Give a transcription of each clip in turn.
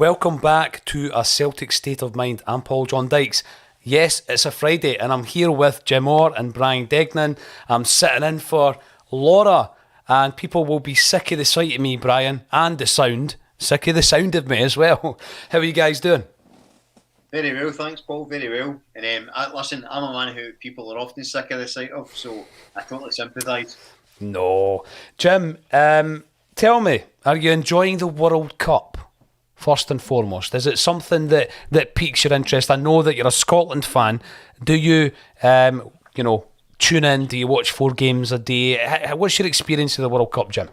Welcome back to A Celtic State of Mind. I'm Paul John Dykes. Yes, it's a Friday and I'm here with Jim Orr and Brian Degnan. I'm sitting in for Laura, and people will be sick of the sight of me, Brian, and the sound. Sick of the sound of me as well. How are you guys doing? Very well, thanks, Paul. Very well. And listen, I'm a man who people are often sick of the sight of, so I totally sympathise. No. Jim, tell me, are you enjoying the World Cup? First and foremost, is it something that piques your interest? I know that you're a Scotland fan. Do you, tune in? Do you watch 4 games a day? What's your experience of the World Cup, Jim?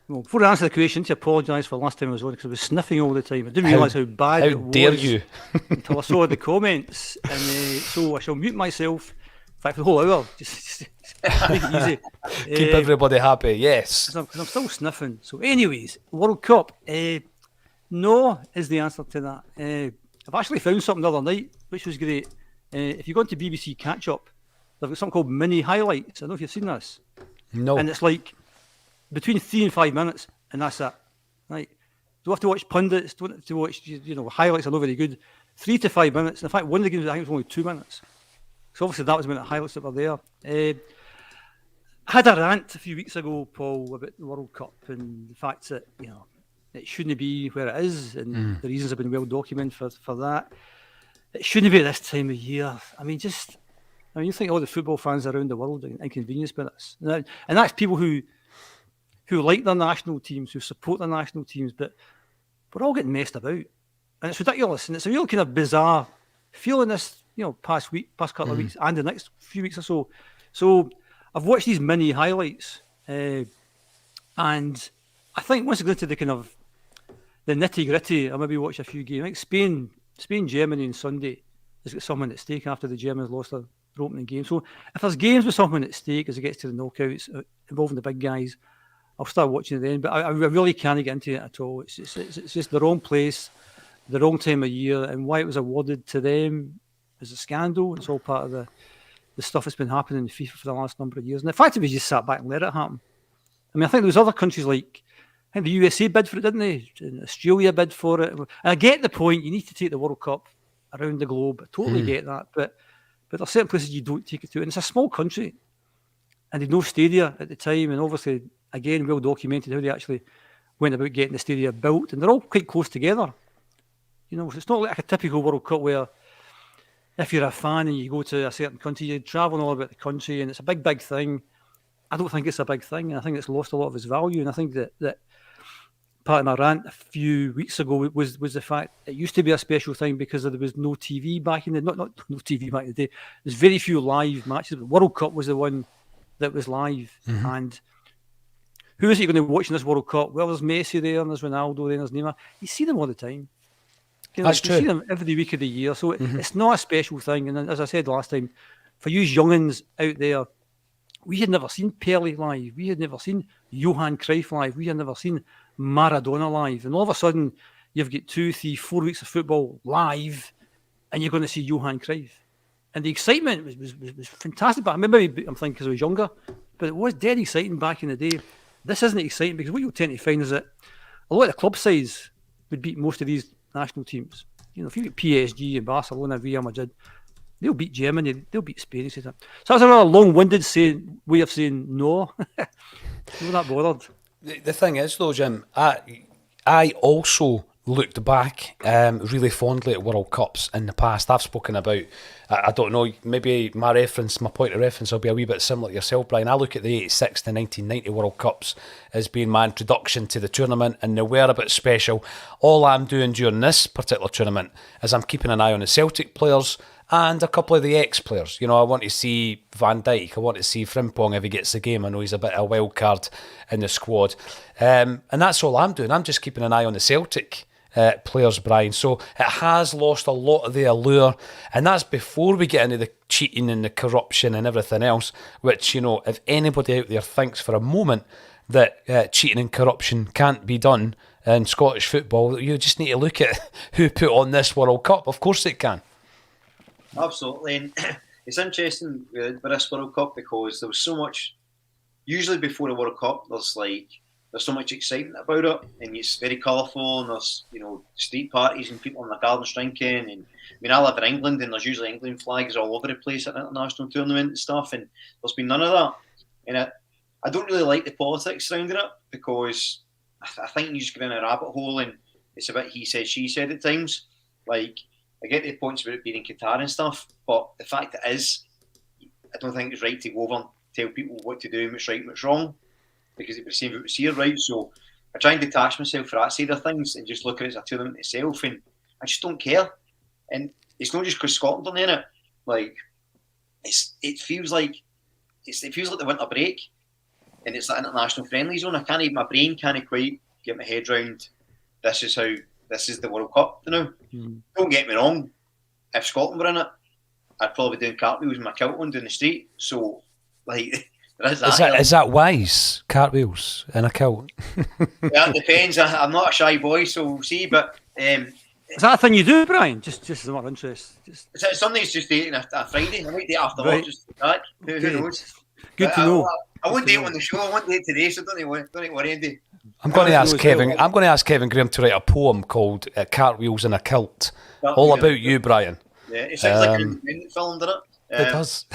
Well, before I answer the question, to apologise for last time I was on because I was sniffing all the time. I didn't realise how bad it was. How dare you? Until I saw the comments, and so I shall mute myself. In fact, for the whole hour, just make it easy. Keep everybody happy. Yes. Because I'm still sniffing. So, anyways, World Cup. No is the answer to that. I've actually found something the other night, which was great. If you go into BBC Catch Up, they've got something called mini highlights. I don't know if you've seen this. No. And it's like between 3 and 5 minutes, and that's it. Right? Don't have to watch pundits. Don't have to watch highlights. Are not very good. 3 to 5 minutes. And in fact, one of the games I think was only 2 minutes. So obviously that was when the highlights that were there. I had a rant a few weeks ago, Paul, about the World Cup and the fact that it shouldn't be where it is, and the reasons have been well documented for that. It shouldn't be this time of year. You think all the football fans around the world are inconvenienced by this. And that's people who like their national teams, who support their national teams, but we're all getting messed about. And it's ridiculous, and it's a real kind of bizarre feeling this, past couple of weeks, and the next few weeks or so. So I've watched these mini highlights, and I think once I go into the kind of the nitty-gritty, I'll maybe watch a few games. I think Spain, Germany on Sunday has got something at stake after the Germans lost their opening game. So if there's games with something at stake as it gets to the knockouts involving the big guys, I'll start watching it then. But I really can't get into it at all. It's just the wrong place, the wrong time of year, and why it was awarded to them is a scandal. It's all part of the stuff that's been happening in FIFA for the last number of years. And the fact that we just sat back and let it happen. I think there was other countries like, I think the USA bid for it, didn't they? And Australia bid for it. And I get the point. You need to take the World Cup around the globe. I totally get that. But there are certain places you don't take it to. And it's a small country. And they had no stadia at the time. And obviously, again, well documented how they actually went about getting the stadia built. And they're all quite close together. So it's not like a typical World Cup where if you're a fan and you go to a certain country, you're travelling all about the country and it's a big, big thing. I don't think it's a big thing. I think it's lost a lot of its value. And I think that part of my rant a few weeks ago was the fact it used to be a special thing because there was no TV back in the not no TV back in the day. There's very few live matches. But World Cup was the one that was live. And who is it you're going to be watching this World Cup? Well, there's Messi there, and there's Ronaldo there, and there's Neymar. You see them all the time. That's true. You see them every week of the year. So it's not a special thing. And as I said last time, for you youngins out there, we had never seen Pelé live. We had never seen Johan Cruyff live. We had never seen Maradona live. And all of a sudden, you've got 2, 3, 4 weeks of football live, and you're going to see Johan Cruyff. And the excitement was fantastic. But I'm thinking because I was younger, but it was dead exciting back in the day. This isn't exciting because what you'll tend to find is that a lot of the club size would beat most of these national teams. If you get PSG and Barcelona, Real Madrid, they'll beat Germany, they'll beat Spain, etc. So that's a rather long-winded way of saying no. Not that bothered. The thing is, though, Jim, I also looked back really fondly at World Cups in the past. I've spoken about, I don't know, maybe my point of reference will be a wee bit similar to yourself, Brian. I look at the 86 to 1990 World Cups as being my introduction to the tournament, and they were a bit special. All I'm doing during this particular tournament is I'm keeping an eye on the Celtic players and a couple of the ex-players. I want to see Van Dijk. I want to see Frimpong if he gets the game. I know he's a bit of a wild card in the squad. And that's all I'm doing. I'm just keeping an eye on the Celtic players, Brian. So it has lost a lot of the allure. And that's before we get into the cheating and the corruption and everything else, which, if anybody out there thinks for a moment that cheating and corruption can't be done in Scottish football, you just need to look at who put on this World Cup. Of course it can. Absolutely. And it's interesting with this World Cup because there was so much, usually before the World Cup, there's like there's so much excitement about it, and it's very colourful, and there's, you know, street parties and people in the gardens drinking. And I mean, I live in England, and there's usually England flags all over the place at an international tournament and stuff, and there's been none of that. And I don't really like the politics surrounding it, because I think you just go in a rabbit hole, and it's a bit he said, she said at times. Like, I get the points about it being in Qatar and stuff, but the fact is, I don't think it's right to go over and tell people what to do and what's right and what's wrong, because it was the same if it was here, right? So I try and detach myself from that side of things and just look at it as a tournament itself, and I just don't care. And it's not just because Scotland are in it. Like, it feels like the winter break, and it's that international friendly zone. My brain can't quite get my head round. This is the World Cup, you know. Don't get me wrong. If Scotland were in it, I'd probably be doing cartwheels in my kilt on down the street. So, like, there is that. Is that wise? Cartwheels in a kilt? Yeah, it depends. I'm not a shy boy, so we'll see. But is that a thing you do, Brian? Just as a matter of interest. Sunday's just dating a Friday. I might date after Right. work, just to back. Who knows? Good to know. I won't date on the show. I won't date today, so don't worry, Andy. I'm going to ask Kevin Graham to write a poem called "Cartwheels in a Kilt," all about you, Brian. Yeah, it sounds like an independent film, doesn't it? It does.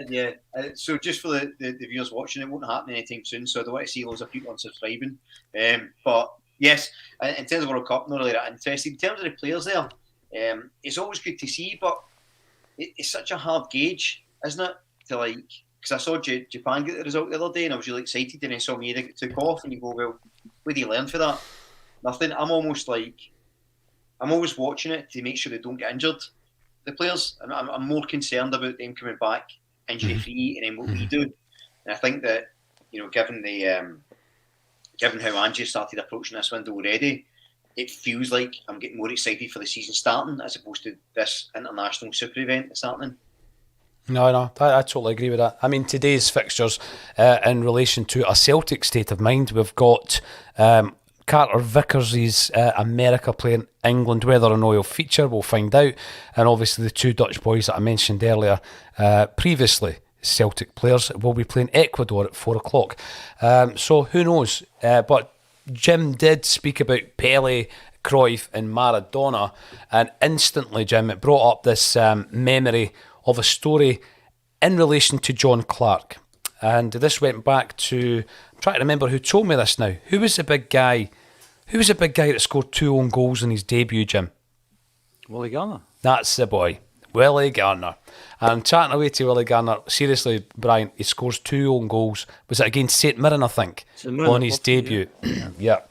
Yeah. So just for the viewers watching, it won't happen anytime soon. So I don't want to see loads of people unsubscribing. But yes, in terms of World Cup, not really that interested. In terms of the players there, it's always good to see, but it's such a hard gauge, isn't it? To like, because I saw Japan get the result the other day, and I was really excited, and then saw me get took off, and you go, well, what do you learn for that? Nothing. I'm always watching it to make sure they don't get injured. The players, I'm more concerned about them coming back injury free, and then what we do. And I think that, you know, given how Ange started approaching this window already, it feels like I'm getting more excited for the season starting as opposed to this international super event that's happening. No, I totally agree with that. I mean, today's fixtures in relation to a Celtic State of Mind, we've got Carter Vickers' America playing England. Whether or not he'll feature, we'll find out. And obviously the two Dutch boys that I mentioned earlier previously, Celtic players, will be playing Ecuador at 4 o'clock. So who knows? But Jim did speak about Pele, Cruyff and Maradona, and instantly, Jim, it brought up this memory of a story in relation to John Clark. And this went back to, I'm trying to remember who told me this now. Who was the big guy that scored 2 own goals in his debut, Jim? Willie Garner. That's the boy, Willie Garner. And chatting away to Willie Garner, seriously, Brian, he scores 2 own goals. Was it against St Mirren, I think, on his debut? Yeah.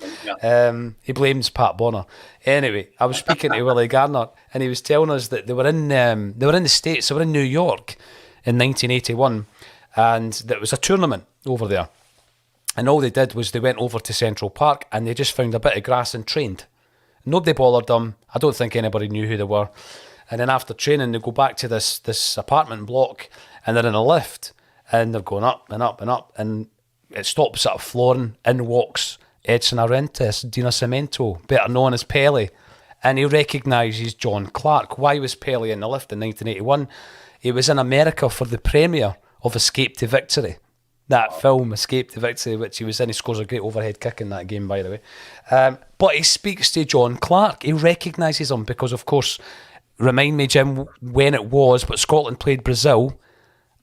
He blames Pat Bonner. Anyway, I was speaking to Willie Garner, and he was telling us that they were in the States, they were in New York in 1981, and there was a tournament over there. And all they did was they went over to Central Park and they just found a bit of grass and trained. Nobody bothered them. I don't think anybody knew who they were. And then after training, they go back to this apartment block, and they're in a lift, and they're going up and up and up, and it stops at a flooring. In walks Edson Arantes, Di Nascimento, better known as Pele, and he recognises John Clark. Why was Pele in the lift in 1981? He was in America for the premiere of Escape to Victory. That film, Escape to Victory, which he was in. He scores a great overhead kick in that game, by the way. But he speaks to John Clark. He recognises him because, of course, remind me, Jim, when it was, but Scotland played Brazil.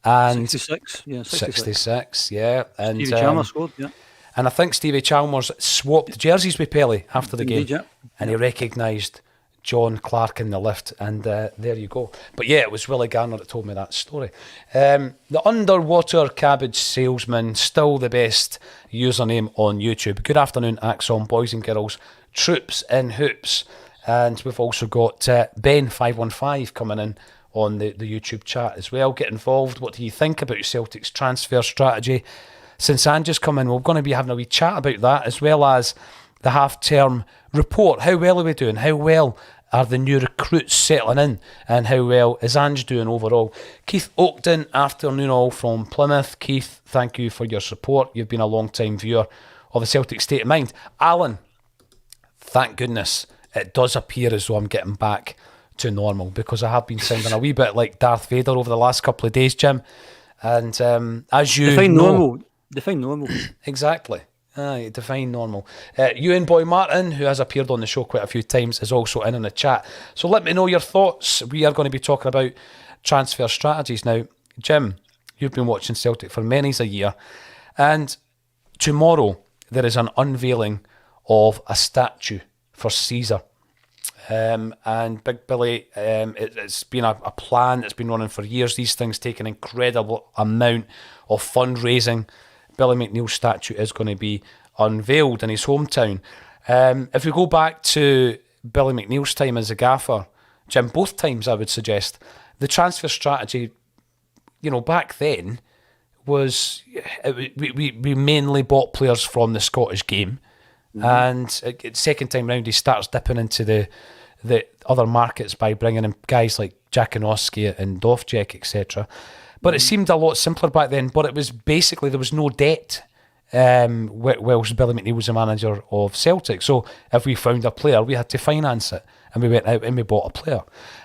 And 66, yeah. 66, yeah. And Stevie Chalmers scored, yeah. And I think Stevie Chalmers swapped jerseys with Pele after the game. Indeed, yeah. And he recognised John Clark in the lift, and there you go. But yeah, it was Willie Garner that told me that story. The Underwater Cabbage Salesman, still the best username on YouTube. Good afternoon, Axon, boys and girls, troops in hoops. And we've also got Ben515 coming in on the YouTube chat as well. Get involved. What do you think about Celtic's transfer strategy? Since Ange has come in, we're going to be having a wee chat about that, as well as the half-term report. How well are we doing? How well are the new recruits settling in? And how well is Ange doing overall? Keith Oakton, afternoon all from Plymouth. Keith, thank you for your support. You've been a long-time viewer of the Celtic State of Mind. Alan, thank goodness it does appear as though I'm getting back to normal, because I have been sounding a wee bit like Darth Vader over the last couple of days, Jim. And as you Define know... normal. Define normal. Exactly. Aye, define normal. Ewan Boy Martin, who has appeared on the show quite a few times, is also in on the chat. So let me know your thoughts. We are going to be talking about transfer strategies now. Jim, you've been watching Celtic for many's a year, and tomorrow there is an unveiling of a statue for Caesar. And Big Billy, it's been a plan that's been running for years. These things take an incredible amount of fundraising. Billy McNeil's statue is going to be unveiled in his hometown. If we go back to Billy McNeil's time as a gaffer, Jim, both times I would suggest, the transfer strategy, back then was we mainly bought players from the Scottish game. And second time round, he starts dipping into the other markets by bringing in guys like Jackanoski and Dovcek, etc. But it seemed a lot simpler back then. But it was basically there was no debt whilst Billy McNeil was the manager of Celtic. So if we found a player, we had to finance it, and we went out and we bought a player.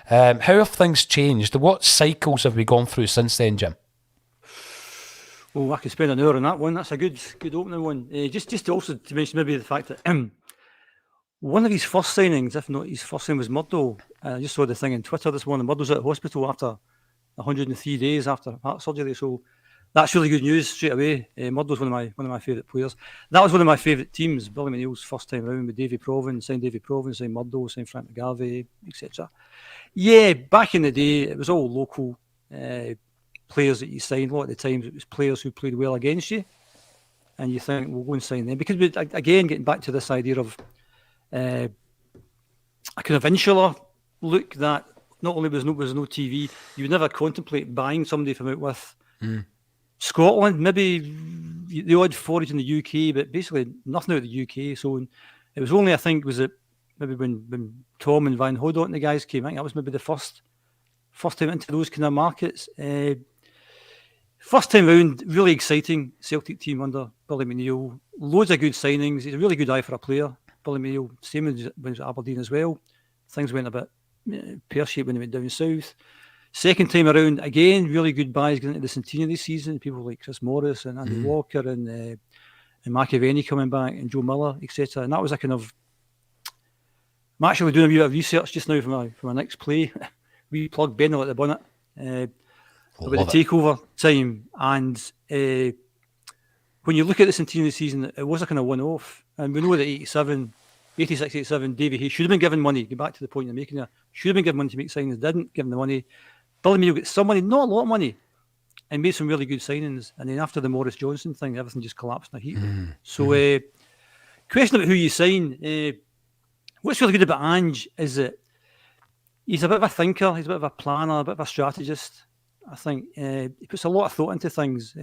How have things changed? What cycles have we gone through since then, Jim? Oh, I could spend an hour on that one. That's a good opening one. Just also to mention maybe the fact that one of his first signings, if not his first signing, was Murdo. I just saw the thing on Twitter this morning. Murdo's at hospital after 103 days after heart surgery. So that's really good news straight away. Murdo's one of my favourite players. That was one of my favourite teams. Billy McNeil's first time around with Davy Provan, signed Murdo, signed Frank McGarvey, etc. Yeah, back in the day, it was all local players that you signed. A lot of the times it was players who played well against you, and you think, we'll go and sign them. Because, again, getting back to this idea of a kind of insular look, that not only was no TV, you would never contemplate buying somebody from out with Scotland, maybe the odd forage in the UK, but basically nothing out of the UK. So it was only, I think, was it maybe when Tom and Van Hodot and the guys came, I think that was maybe the first time into those kind of markets. First time round, really exciting Celtic team under Billy McNeil. Loads of good signings. He's a really good eye for a player. Billy McNeil, same when he was at Aberdeen as well. Things went a bit pear-shaped when he went down south. Second time around, again, really good buys getting into the centenary season. People like Chris Morris and Andy Walker and McAvenny coming back and Joe Miller, etc. And that was a kind of... I'm actually doing a wee bit of research just now for my next play. We plug Bendel at the bonnet. About the takeover time, and when you look at the centenary season, it was a kind of one-off, and we know that 86-87, Davy Hay should have been given money. Get back to the point you're making there. Should have been given money to make signings, didn't give him the money. Billy McNeil got some money, not a lot of money, and made some really good signings. And then after the Morris Johnson thing, everything just collapsed in a heap. So, question about who you sign. What's really good about Ange is that he's a bit of a thinker, he's a bit of a planner, a bit of a strategist. I think he puts a lot of thought into things,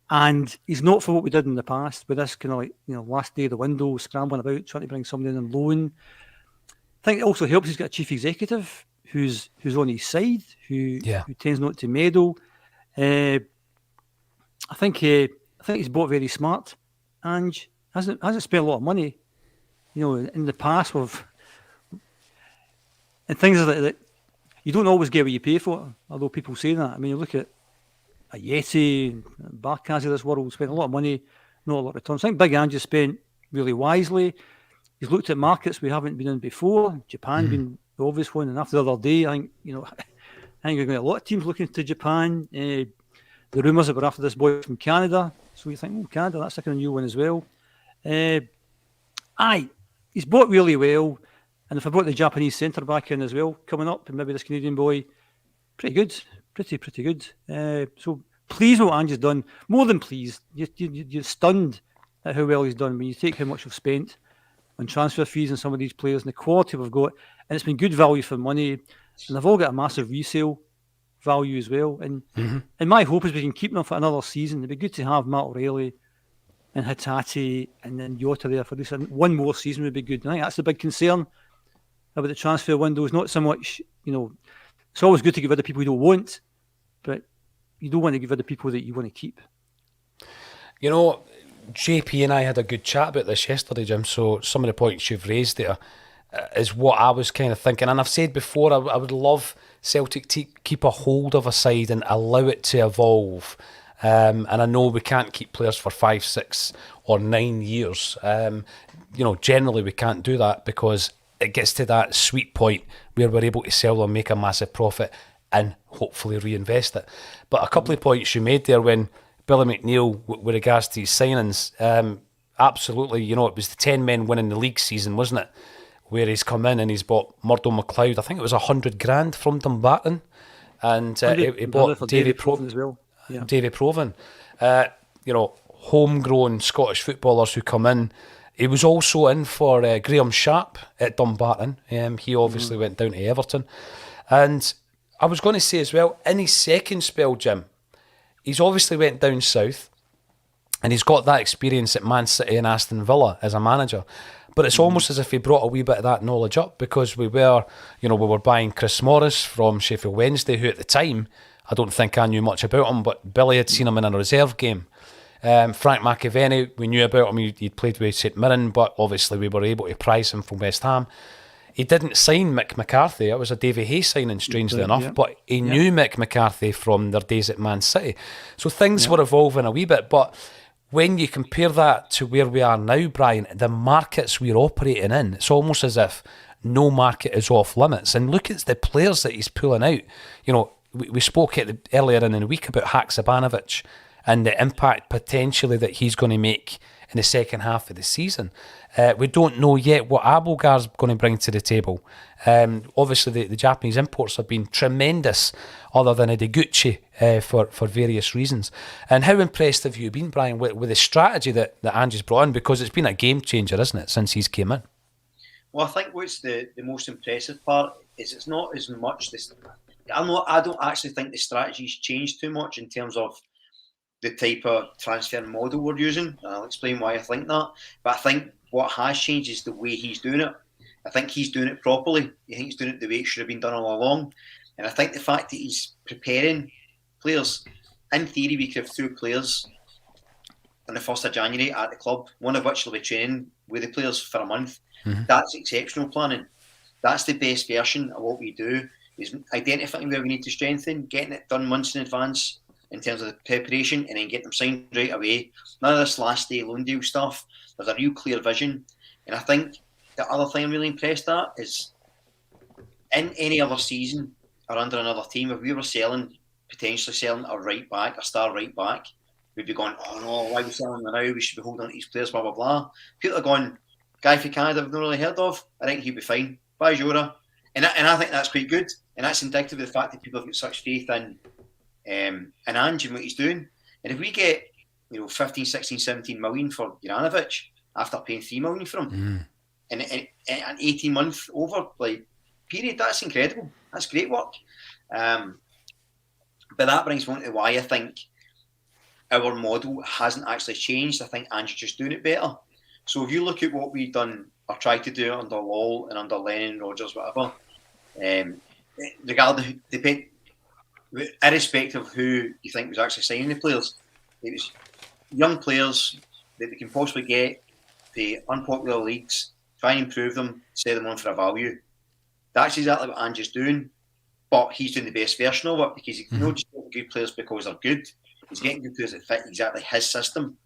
and he's not for what we did in the past with this kind of last day of the window, scrambling about, trying to bring somebody in on loan. I think it also helps he's got a chief executive who's on his side, who tends not to meddle. I think he's bought very smart. Ange hasn't spent a lot of money, in the past and things like that. You don't always get what you pay for, although people say that. I mean, you look at a Yeti, Barkas of this world, spent a lot of money, not a lot of returns. I think Big Ange has spent really wisely. He's looked at markets we haven't been in before, Japan being the obvious one, and after the other day, I think we're going to get a lot of teams looking to Japan. The rumours that we're after this boy from Canada, so you think, Canada, that's like a new one as well. He's bought really well. And if I brought the Japanese centre back in as well, coming up, and maybe this Canadian boy, pretty good, pretty good. So pleased with what Ange has done. More than pleased. You're stunned at how well he's done when you take how much we've spent on transfer fees and some of these players and the quality we've got. And it's been good value for money. And they've all got a massive resale value as well. And my hope is we can keep them for another season. It'd be good to have Matt O'Reilly and Hatate and then Jota there for this. One more season would be good. And I think that's the big concern about the transfer window. Is not so much, it's always good to get rid of people you don't want, but you don't want to get rid of people that you want to keep. JP and I had a good chat about this yesterday, Jim, so some of the points you've raised there is what I was kind of thinking. And I've said before, I would love Celtic to keep a hold of a side and allow it to evolve. And I know we can't keep players for 5, 6 or 9 years. Generally we can't do that because it gets to that sweet point where we're able to sell them, make a massive profit and hopefully reinvest it. But a couple of points you made there when Billy McNeil, with regards to his signings, absolutely, it was the 10 men winning the league season, wasn't it? Where he's come in and he's bought Murdo McLeod. I think it was 100 grand from Dumbarton. And he bought Davy Provan as well. Yeah. Davy Provan. Homegrown Scottish footballers who come in. He was also in for Graham Sharp at Dumbarton. He obviously went down to Everton. And I was going to say as well, in his second spell, Jim, he's obviously went down south and he's got that experience at Man City and Aston Villa as a manager. But it's almost as if he brought a wee bit of that knowledge up because we were buying Chris Morris from Sheffield Wednesday, who at the time, I don't think I knew much about him, but Billy had seen him in a reserve game. Frank McAvenny, we knew about him, he'd played with St Mirren, but obviously we were able to price him from West Ham. He didn't sign Mick McCarthy, it was a Davy Hay signing, strangely enough, but he knew Mick McCarthy from their days at Man City. So things were evolving a wee bit, but when you compare that to where we are now, Brian, the markets we're operating in, it's almost as if no market is off limits. And look at the players that he's pulling out. We spoke earlier in the week about Haksabanovic and the impact potentially that he's going to make in the second half of the season. We don't know yet what Abelgar's going to bring to the table. Obviously, the Japanese imports have been tremendous, other than Ideguchi, for various reasons. And how impressed have you been, Brian, with the strategy that Ange has brought in? Because it's been a game changer, isn't it, since he's came in? Well, I think what's the most impressive part is it's not as much this. I don't actually think the strategy's changed too much in terms of the type of transfer model we're using. I'll explain why I think that. But I think what has changed is the way he's doing it. I think he's doing it properly. I think he's doing it the way it should have been done all along. And I think the fact that he's preparing players, in theory, we could have 2 players on the 1st of January at the club, one of which will be training with the players for a month. Mm-hmm. That's exceptional planning. That's the best version of what we do, is identifying where we need to strengthen, getting it done months in advance in terms of the preparation, and then get them signed right away. None of this last day loan deal stuff. There's a real clear vision. And I think the other thing I'm really impressed at is in any other season or under another team, if we were potentially selling a right back, a star right back, we'd be going, oh no, why are we selling them now? We should be holding on to these players, blah, blah, blah. People are going, guy from Canada I've not really heard of, I think he'd be fine. Bye, Jura. And I think that's quite good. And that's indicative of the fact that people have got such faith in Ange and what he's doing. And if we get 15, 16, 17 million for Juranovic after paying 3 million for him in an 18-month period, that's incredible. That's great work. But that brings me on to why I think our model hasn't actually changed. I think Ange is just doing it better. So if you look at what we've done or tried to do under Lowell and under Lennon, Rodgers, whatever, irrespective of who you think was actually signing the players, it was young players that they can possibly get to unpopular leagues, try and improve them, sell them on for a value. That's exactly what Ange is doing, but he's doing the best version of it because he's not just getting good players because they're good. He's getting good players that fit exactly his system.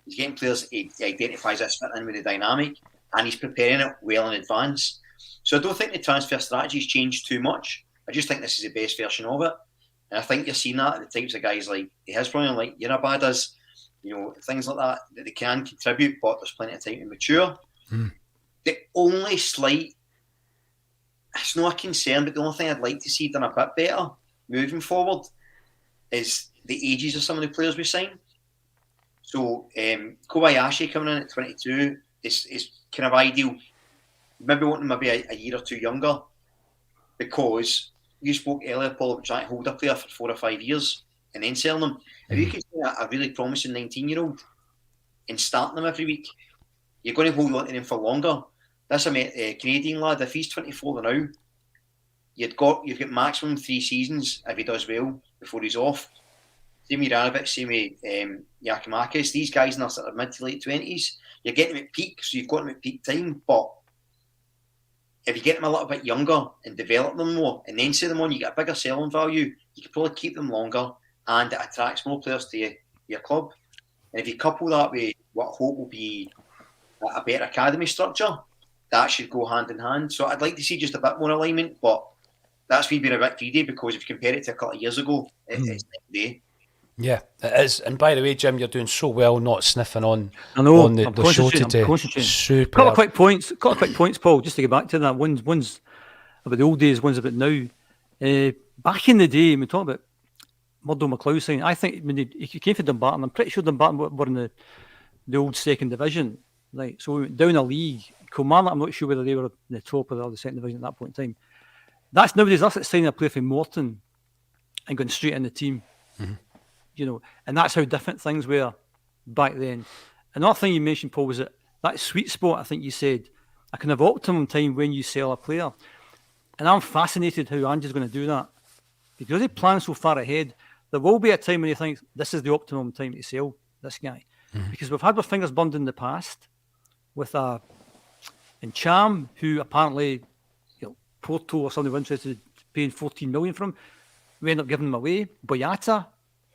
He's getting players that he identifies as fit in with the dynamic, and he's preparing it well in advance. So I don't think the transfer strategy's changed too much. I just think this is the best version of it. And I think you're seeing that the types of guys like his brother, like Yerabadas, things like that they can contribute, but there's plenty of time to mature. The only slight, it's not a concern, but the only thing I'd like to see done a bit better moving forward is the ages of some of the players we sign. So Kobayashi coming in at 22 is kind of ideal. Maybe wanting maybe a year or two younger, because you spoke earlier, Paul, about trying to hold a player for 4 or 5 years and then selling them. If you can see a really promising 19-year-old and starting them every week, you're going to hold on to them for longer. That's a Canadian lad. If he's 24 now, you've got maximum 3 seasons if he does well before he's off. Same with Juranovic, same with Giakoumakis. These guys in their sort of mid to late 20s, you're getting them at peak, so you've got them at peak time. But if you get them a little bit younger and develop them more and then sell them on, you get a bigger selling value. You could probably keep them longer, and it attracts more players to your club. And if you couple that with what I hope will be a better academy structure, that should go hand in hand. So I'd like to see just a bit more alignment, but that's me being a bit greedy, because if you compare it to a couple of years ago, it's night and day. Yeah, it is. And by the way, Jim, you're doing so well not sniffing on I know. on the show today. Super. Couple of quick points, Paul, just to get back to that. One's about the old days, one's about now. Back in the day, we talk about Murdo McLeod saying, I think when he came to Dumbarton, I'm pretty sure Dumbarton were in the old second division. Right, so we went down a league. Kilmarnock, I'm not sure whether they were in the top or the second division at that point in time. That's nowadays, that's like signing a player from Morton and going straight in the team. You know, and that's how different things were back then. Another thing you mentioned, Paul, was that sweet spot. I think you said a kind of optimum time when you sell a player, and I'm fascinated how Ange is going to do that, because he plans so far ahead. There will be a time when he thinks this is the optimum time to sell this guy, because we've had our fingers burned in the past with Cham, who apparently, Porto or somebody were interested in paying 14 million for him. We end up giving him away. Boyata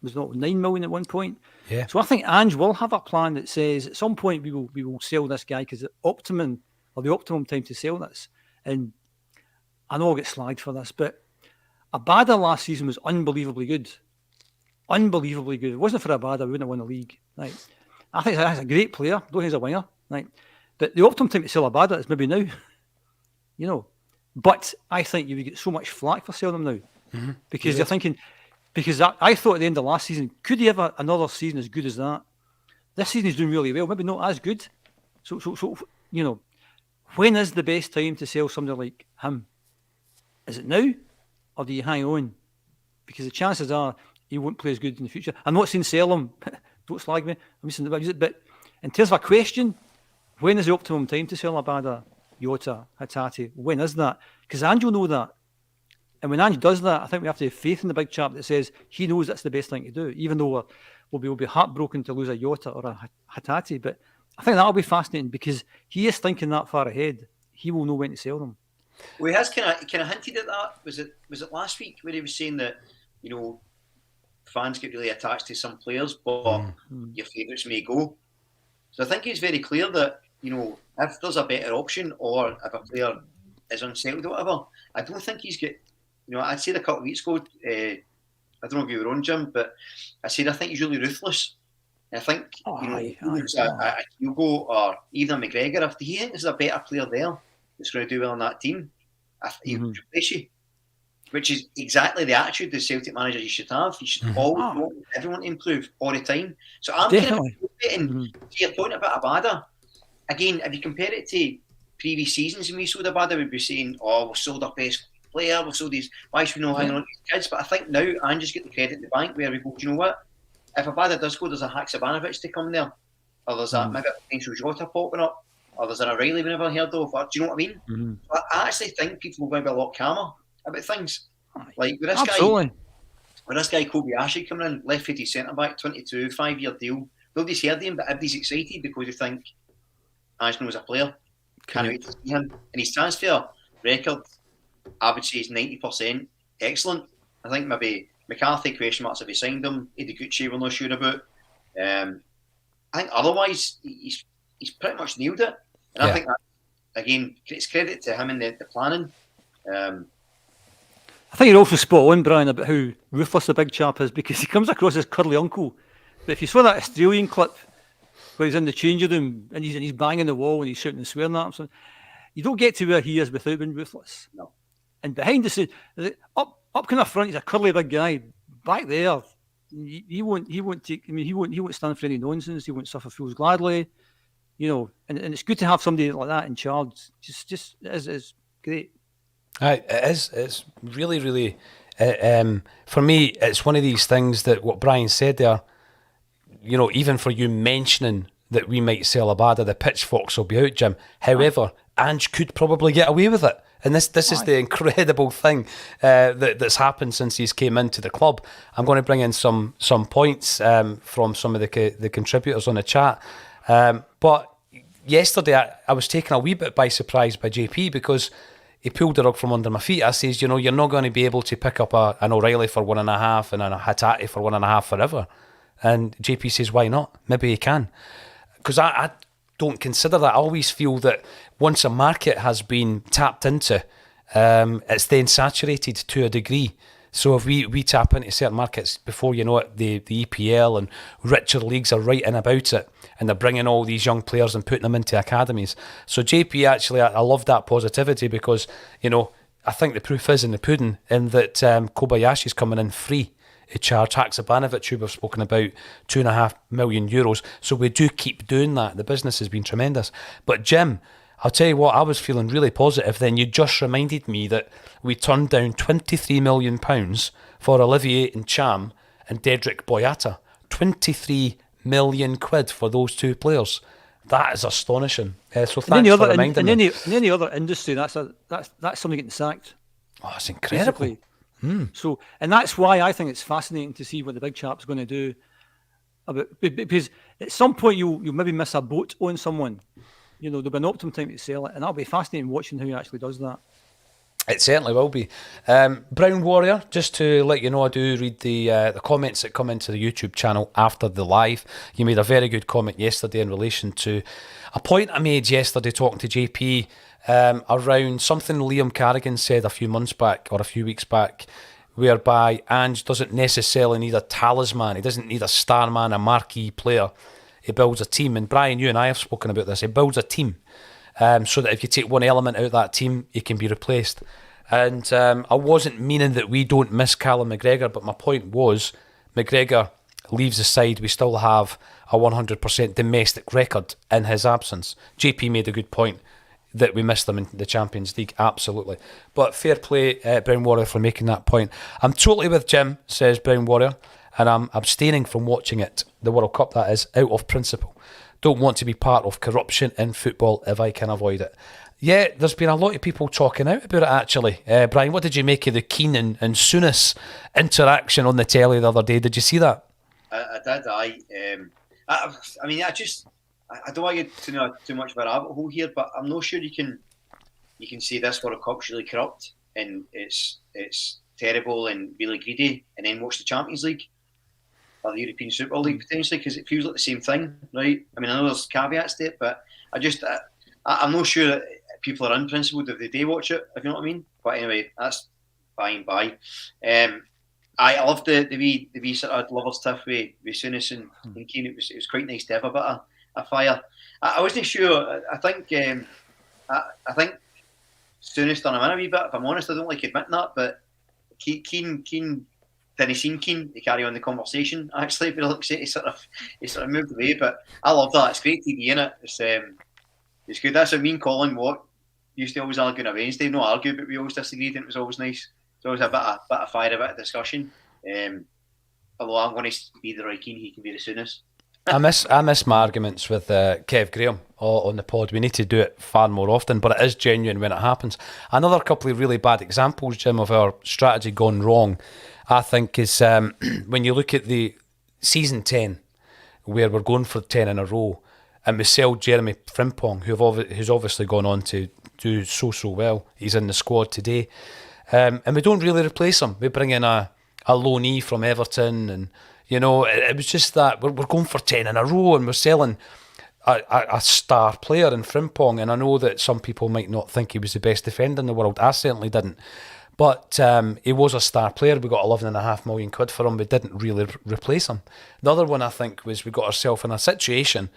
was not 9 million at one point. Yeah. So I think Ange will have a plan that says at some point we will sell this guy, because the optimum time to sell this. And I know I'll get slagged for this, but Abada last season was unbelievably good. Unbelievably good. If it wasn't for Abada, we wouldn't have won the league. Right. I think he's a great player. I don't think he's a winger. Right. But the optimum time to sell Abada is maybe now. But I think you would get so much flack for selling him now. Because you're thinking, because I thought at the end of last season, could he have another season as good as that? This season he's doing really well, maybe not as good. So when is the best time to sell somebody like him? Is it now, or do you hang on? Because the chances are he won't play as good in the future. I'm not saying sell him. Don't slag me. I'm just saying, but in terms of a question, when is the optimum time to sell Abada, Jota, Hatate? When is that? Because Ange will know that. And when Ange does that, I think we have to have faith in the big chap that says he knows that's the best thing to do, even though we'll be heartbroken to lose a Jota or a Hatate. But I think that'll be fascinating, because he is thinking that far ahead. He will know when to sell them. Well, he has kind of hinted at that. Was it last week where he was saying that, fans get really attached to some players, but your favourites may go. So I think he's very clear that, if there's a better option, or if a player is unsettled or whatever, I don't think he's got. I said a couple of weeks ago, I don't know if you were on, Jim, but I said I think he's really ruthless. And I think a Hugo or even a McGregor, if he thinks there's a better player there that's going to do well on that team, he'll replace you. Which is exactly the attitude the Celtic manager you should have. You should always want everyone to improve all the time. So I'm Definitely. kind of to your point about Abada. Again, if you compare it to previous seasons when we sold Abada, we'd be saying, we've sold our best player, we've sold these, why should we not hang on to these kids? But I think now Ange's got the credit in the bank where we go, do you know what? If Abada does go, there's a Haksabanovic to come there, or there's maybe a potential Jota popping up, or there's an O'Reilly we never heard of, or, do you know what I mean? I actually think people are going to be a lot calmer about things. Like with this guy Kobayashi coming in, left-footed centre-back, 22, 5-year deal. Nobody's heard of him, but everybody's excited because they think Ange knows a player. Can't wait to see him. And his transfer record, I would say, is 90% excellent. I think maybe McCarthy, question marks if he signed him. Ideguchi we're not sure about. I think otherwise, he's pretty much nailed it. And I think that, again, it's credit to him in the planning. I think you're also spot on, Brian, about how ruthless the big chap is, because he comes across as curly uncle. But if you saw that Australian clip where he's in the changing room and he's banging the wall and he's shouting and swearing at him, you don't get to where he is without being ruthless. No. And behind the scene, up kind of front, he's a curly big guy. Back there, he won't stand for any nonsense. He won't suffer fools gladly, And it's good to have somebody like that in charge. Just it is great. It is. It's really, really. For me, it's one of these things that what Brian said there. Even for you mentioning that we might sell Abada, the pitchforks will be out, Jim. However, Ange could probably get away with it, and this is the incredible thing that's happened since he's came into the club. I'm going to bring in some points from some of the contributors on the chat, but yesterday I was taken a wee bit by surprise by JP, because he pulled the rug from under my feet. I says, you're not going to be able to pick up an O'Reilly for 1.5 and a Hatate for 1.5 forever. And JP says, why not? Maybe he can. Because I don't consider that. I always feel that once a market has been tapped into, it's then saturated to a degree. So if we tap into certain markets, before you know it, the EPL and richer leagues are writing about it, and they're bringing all these young players and putting them into academies. So JP, actually, I love that positivity because, I think the proof is in the pudding in that Kobayashi's coming in free to charge Haksabanovic, who we've spoken about, €2.5 million. So we do keep doing that. The business has been tremendous. But Jim, I'll tell you what, I was feeling really positive then. You just reminded me that we turned down £23 million for Olivier Ncham and Dedrick Boyata. £23 million for those two players. That is astonishing. So thanks for reminding me. In any other industry, that's somebody getting sacked. Oh, it's incredible. So, and that's why I think it's fascinating to see what the big chap's going to do. Because at some point you'll maybe miss a boat on someone. There'll be an optimum time to sell it, and that'll be fascinating watching how he actually does that. It certainly will be. Brown Warrior, just to let you know, I do read the comments that come into the YouTube channel after the live. You made a very good comment yesterday in relation to a point I made yesterday talking to JP around something Liam Carrigan said a few months back or a few weeks back, whereby Ange doesn't necessarily need a talisman. He doesn't need a star man, a marquee player. He builds a team. And Brian, you and I have spoken about this. He builds a team so that if you take one element out of that team, it can be replaced. And I wasn't meaning that we don't miss Callum McGregor, but my point was McGregor leaves the side. We still have a 100% domestic record in his absence. JP made a good point that we missed them in the Champions League, absolutely. But fair play, Brown Warrior, for making that point. I'm totally with Jim, says Brown Warrior, and I'm abstaining from watching it, the World Cup that is, out of principle. Don't want to be part of corruption in football if I can avoid it. Yeah, there's been a lot of people talking out about it, actually. Brian, what did you make of the Keane and Souness interaction on the telly the other day? Did you see that? I did, I mean, I don't want to get too much of a rabbit hole here, but I'm not sure you can say this World Cup's really corrupt and it's terrible and really greedy, and then watch the Champions League or the European Super League potentially, because it feels like the same thing, right? I mean, I know there's caveats to it, but I'm not sure that people are unprincipled if they do watch it, if you know what I mean. But anyway, that's by and by. I loved the wee sort of lovers tiff with Souness and Keane. It was quite nice to have a bit of a fire. I wasn't sure. I think Souness done him in a wee bit. If I'm honest, I don't like admitting that, but Keane didn't seem keen to carry on the conversation. Actually, but like I say, he sort of moved away. But I love that. It's great TV in it. It's good. That's what me and Colin used to always argue on a Wednesday. Not argue, but we always disagreed, and it was always nice. It's always a bit of fire, a bit of discussion. Although I'm going to be the Roy Keane, he can be the Souness. I miss my arguments with Kev Graham on the pod. We need to do it far more often, but it is genuine when it happens. Another couple of really bad examples, Jim, of our strategy gone wrong, I think, is when you look at the season 10, where we're going for 10 in a row, and we sell Jeremy Frimpong, who's obviously gone on to do so well. He's in the squad today. And we don't really replace him. We bring in a loanee from Everton, and it was just that we're going for 10 in a row, and we're selling a star player in Frimpong. And I know that some people might not think he was the best defender in the world. I certainly didn't. But he was a star player. We got £11.5 million for him. We didn't really replace him. The other one, I think, was we got ourselves in a situation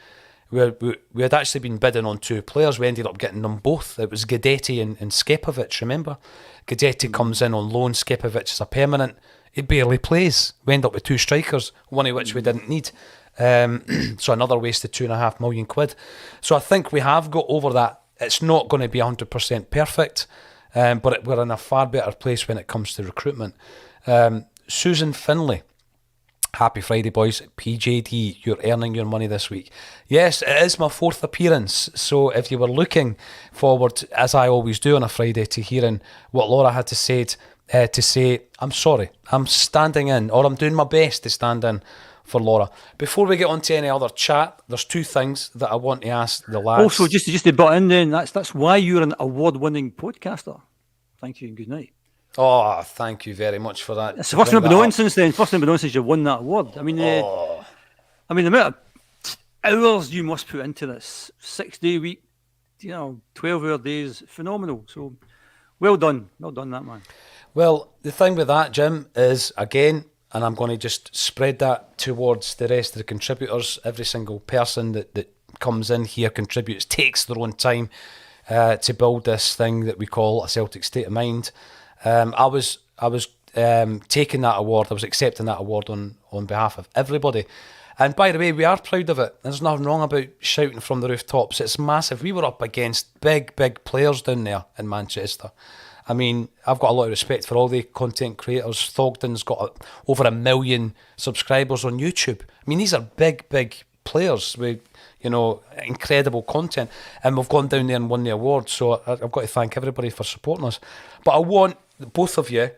where we had actually been bidding on two players. We ended up getting them both. It was Guidetti and Skepovic, remember? Guidetti comes in on loan, Skepovic is a permanent. He barely plays. We end up with two strikers, one of which we didn't need. So another wasted £2.5 million. So I think we have got over that. It's not going to be 100% perfect, but we're in a far better place when it comes to recruitment. Susan Finlay. Happy Friday, boys. PJD, you're earning your money this week. Yes, it is my 4th appearance. So if you were looking forward, as I always do on a Friday, to hearing what Laura had to say, I'm sorry. I'm standing in, or I'm doing my best to stand in for Laura. Before we get on to any other chat, there's two things that I want to ask the lads. Also, just to butt in then, that's why you're an award-winning podcaster. thank you and good night. Oh, thank you very much for that. It's the first thing I've been on since then. First thing I've been on since you won that award. I mean, the amount of hours you must put into this 6-day week, 12-hour days, phenomenal. So, well done, that man. Well, the thing with that, Jim, is again, and I'm going to just spread that towards the rest of the contributors. Every single person that comes in here contributes, takes their own time to build this thing that we call a Celtic State of Mind. I was taking that award. I was accepting that award on behalf of everybody. And by the way, we are proud of it. There's nothing wrong about shouting from the rooftops. It's massive. We were up against big players down there in Manchester. I mean, I've got a lot of respect for all the content creators. Thogden's got over 1 million subscribers on YouTube. I mean, these are big players with, incredible content. And we've gone down there and won the award. So I've got to thank everybody for supporting us. But I want both of you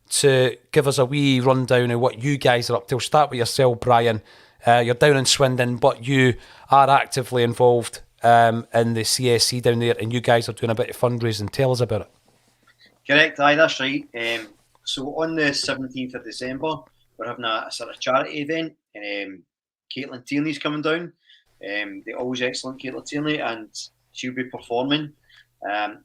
to give us a wee rundown of what you guys are up to. We'll start with yourself, Brian. You're down in Swindon, but you are actively involved in the CSC down there, and you guys are doing a bit of fundraising. Tell us about it. Correct, aye, that's right. So on the 17th of December, we're having a sort of charity event, and Caitlin Tierney's coming down. The always excellent Caitlin Tierney, and she'll be performing.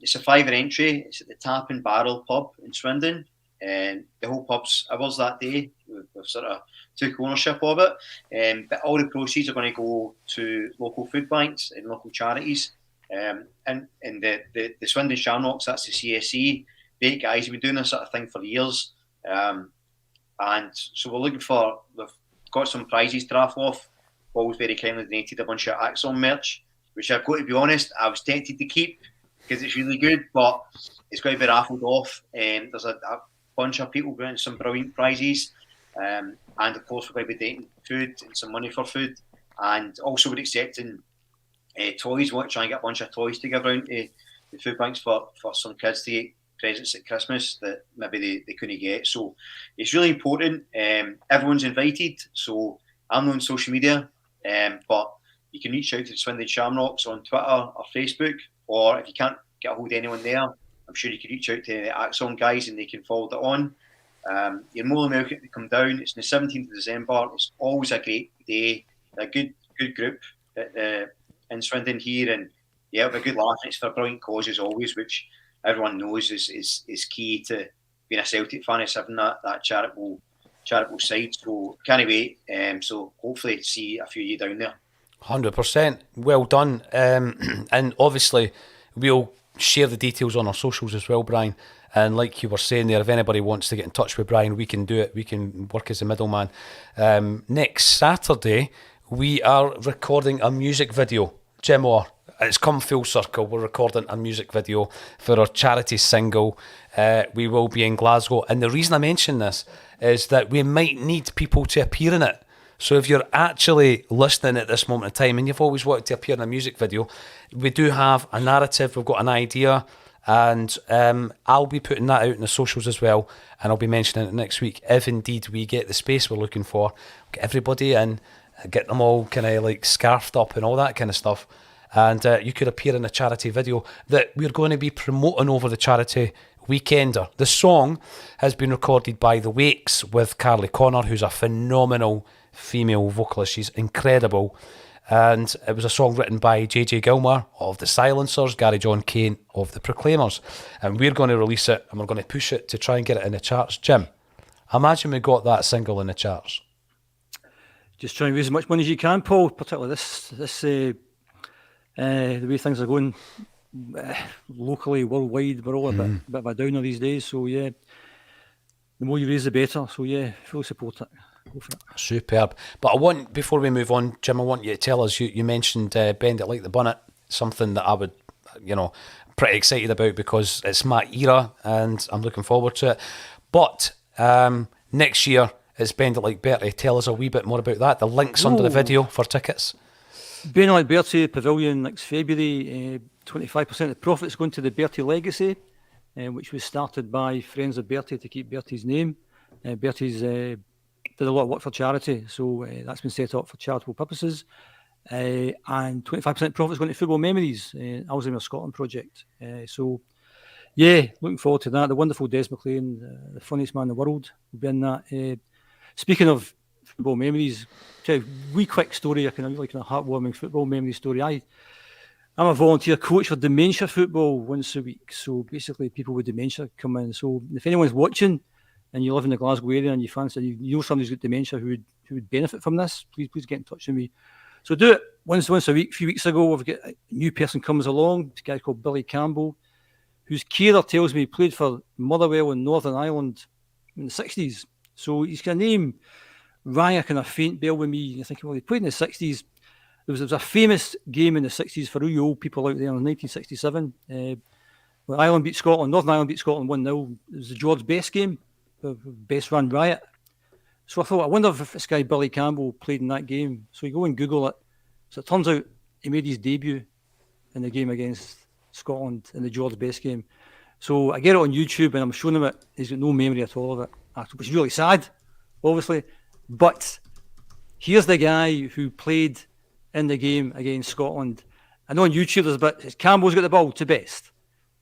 It's a £5 entry. It's at the Tap and Barrel pub in Swindon, and the whole pub's ours that day. We've sort of took ownership of it, but all the proceeds are going to go to local food banks and local charities. And the Swindon Shamrocks, that's the CSE. Great guys, we've been doing this sort of thing for years, and so we've got some prizes to raffle off. Paul's very kindly donated a bunch of Axon merch, which I've got to be honest, I was tempted to keep because it's really good, but it's got to be raffled off. There's a bunch of people bringing some brilliant prizes, and of course we're going to be donating food and some money for food, and also we're accepting toys. We want to try and get a bunch of toys to give around to the food banks for some kids to get presents at Christmas that maybe they couldn't get. So it's really important. Everyone's invited. So I'm not on social media, but you can reach out to the Swindon Shamrocks on Twitter or Facebook, or if you can't get a hold of anyone there, I'm sure you can reach out to the Axon guys and they can forward it on. You're more than welcome to come down. It's the 17th of December. It's always a great day. A good group in Swindon here, and yeah, it'll be a good laugh. It's for brilliant causes always, which everyone knows is key to being a Celtic fan, is having that charitable side. So can't wait. So hopefully see a few of you down there. 100%. Well done. And obviously we'll share the details on our socials as well, Brian. And like you were saying there, if anybody wants to get in touch with Brian, we can do it. We can work as a middleman. Next Saturday, we are recording a music video. Jim Orr, it's come full circle. We're recording a music video for our charity single. We will be in Glasgow. And the reason I mention this is that we might need people to appear in it. So if you're actually listening at this moment in time and you've always wanted to appear in a music video, we do have a narrative, we've got an idea, and I'll be putting that out in the socials as well, and I'll be mentioning it next week. If indeed we get the space we're looking for, get everybody in, get them all kind of like scarfed up and all that kind of stuff. And you could appear in a charity video that we're going to be promoting over the charity weekender. The song has been recorded by The Wakes with Carly Connor, who's a phenomenal female vocalist. She's incredible. And it was a song written by JJ Gilmer of The Silencers, Gary John Kane of The Proclaimers. And we're going to release it and we're going to push it to try and get it in the charts. Jim, imagine we got that single in the charts. Just try and raise as much money as you can, Paul, particularly this the way things are going locally, worldwide. We're all a bit of a downer these days. So, yeah, the more you raise, the better. So, yeah, full support it. Go for it. Superb. But before we move on, Jim, I want you to tell us, you mentioned Bend It Like the Bunnet, something that I would, pretty excited about because it's my era and I'm looking forward to it. But next year, it's Bend It Like Bertie. Tell us a wee bit more about that. The link's under the video for tickets. Bend It Like Bertie Pavilion next February. 25% of the profits going to the Bertie Legacy, which was started by Friends of Bertie to keep Bertie's name. Bertie's did a lot of work for charity, so that's been set up for charitable purposes. And 25% profits going to Football Memories, Alzheimer's Scotland project. So Yeah, looking forward to that. The wonderful Des McLean, the funniest man in the world, will be in that. Speaking of football memories, tell you a wee quick story, a kind of heartwarming football memory story. I'm a volunteer coach for dementia football once a week. So basically, people with dementia come in. So if anyone's watching and you live in the Glasgow area and you fancy, you know somebody's got dementia who would benefit from this, please get in touch with me. So do it once a week. A few weeks ago, we've got a new person comes along, a guy called Billy Campbell, whose carer tells me he played for Motherwell in Northern Ireland in the 60s. So he's got a name, rang a kind of faint bell with me. You're thinking, well, he played in the 60s. There was a famous game in the 60s for all you old people out there in 1967. Where Ireland beat Scotland, Northern Ireland beat Scotland 1-0. It was the George Best game, the Best Run Riot. So I thought, I wonder if this guy Billy Campbell played in that game. So you go and Google it. So it turns out he made his debut in the game against Scotland in the George Best game. So I get it on YouTube and I'm showing him it. He's got no memory at all of it, which is really sad, obviously. But here's the guy who played in the game against Scotland. I know on YouTube there's a bit, Campbell's got the ball to Best.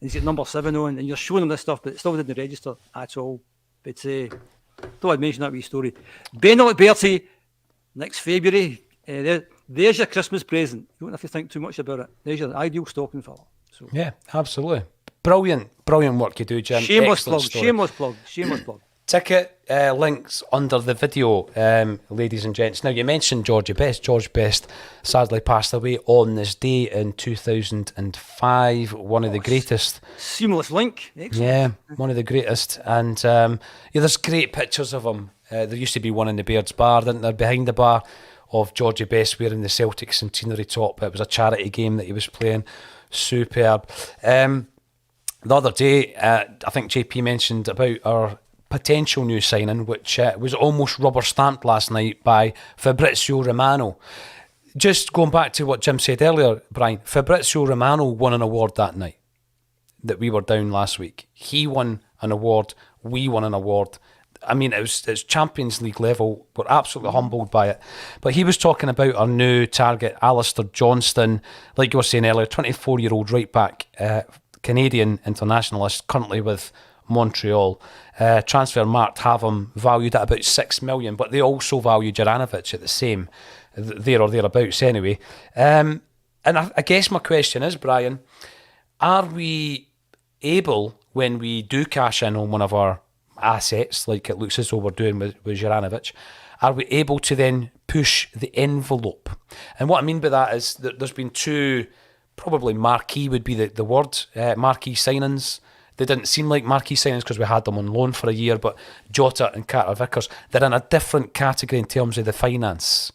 And he's got number 7 on, and you're showing him this stuff, but it still didn't register at all. But thought I'd mention that wee story. Benno Bertie, next February. There's your Christmas present. You don't have to think too much about it. There's your ideal stocking filler. So. Yeah, absolutely. Brilliant work you do, Jim. Shameless Excellent plug. Shameless plug. Ticket links under the video, ladies and gents. Now, you mentioned Georgie Best. George Best sadly passed away on this day in 2005. One of the greatest. Seamless link. Excellent. Yeah, one of the greatest. And there's great pictures of him. There used to be one in the Beards Bar, didn't there, behind the bar, of Georgie Best wearing the Celtic centenary top. It was a charity game that he was playing. Superb. The other day, I think JP mentioned about our potential new signing, which was almost rubber stamped last night by Fabrizio Romano. Just going back to what Jim said earlier, Brian, Fabrizio Romano won an award that night that we were down last week. He won an award, we won an award. I mean, it's Champions League level. We're absolutely humbled by it. But he was talking about our new target, Alistair Johnston, like you were saying earlier, 24-year-old right back, Canadian internationalist, currently with Montreal. Transfer marked have him valued at about 6 million, but they also value Juranovic at the same, there or thereabouts anyway. And I guess my question is, Brian, are we able, when we do cash in on one of our assets, like it looks as though we're doing with Juranovic, are we able to then push the envelope? And what I mean by that is that there's been two, probably marquee would be the word, marquee signings. They didn't seem like marquee signings because we had them on loan for a year, but Jota and Carter Vickers, they're in a different category in terms of the finance.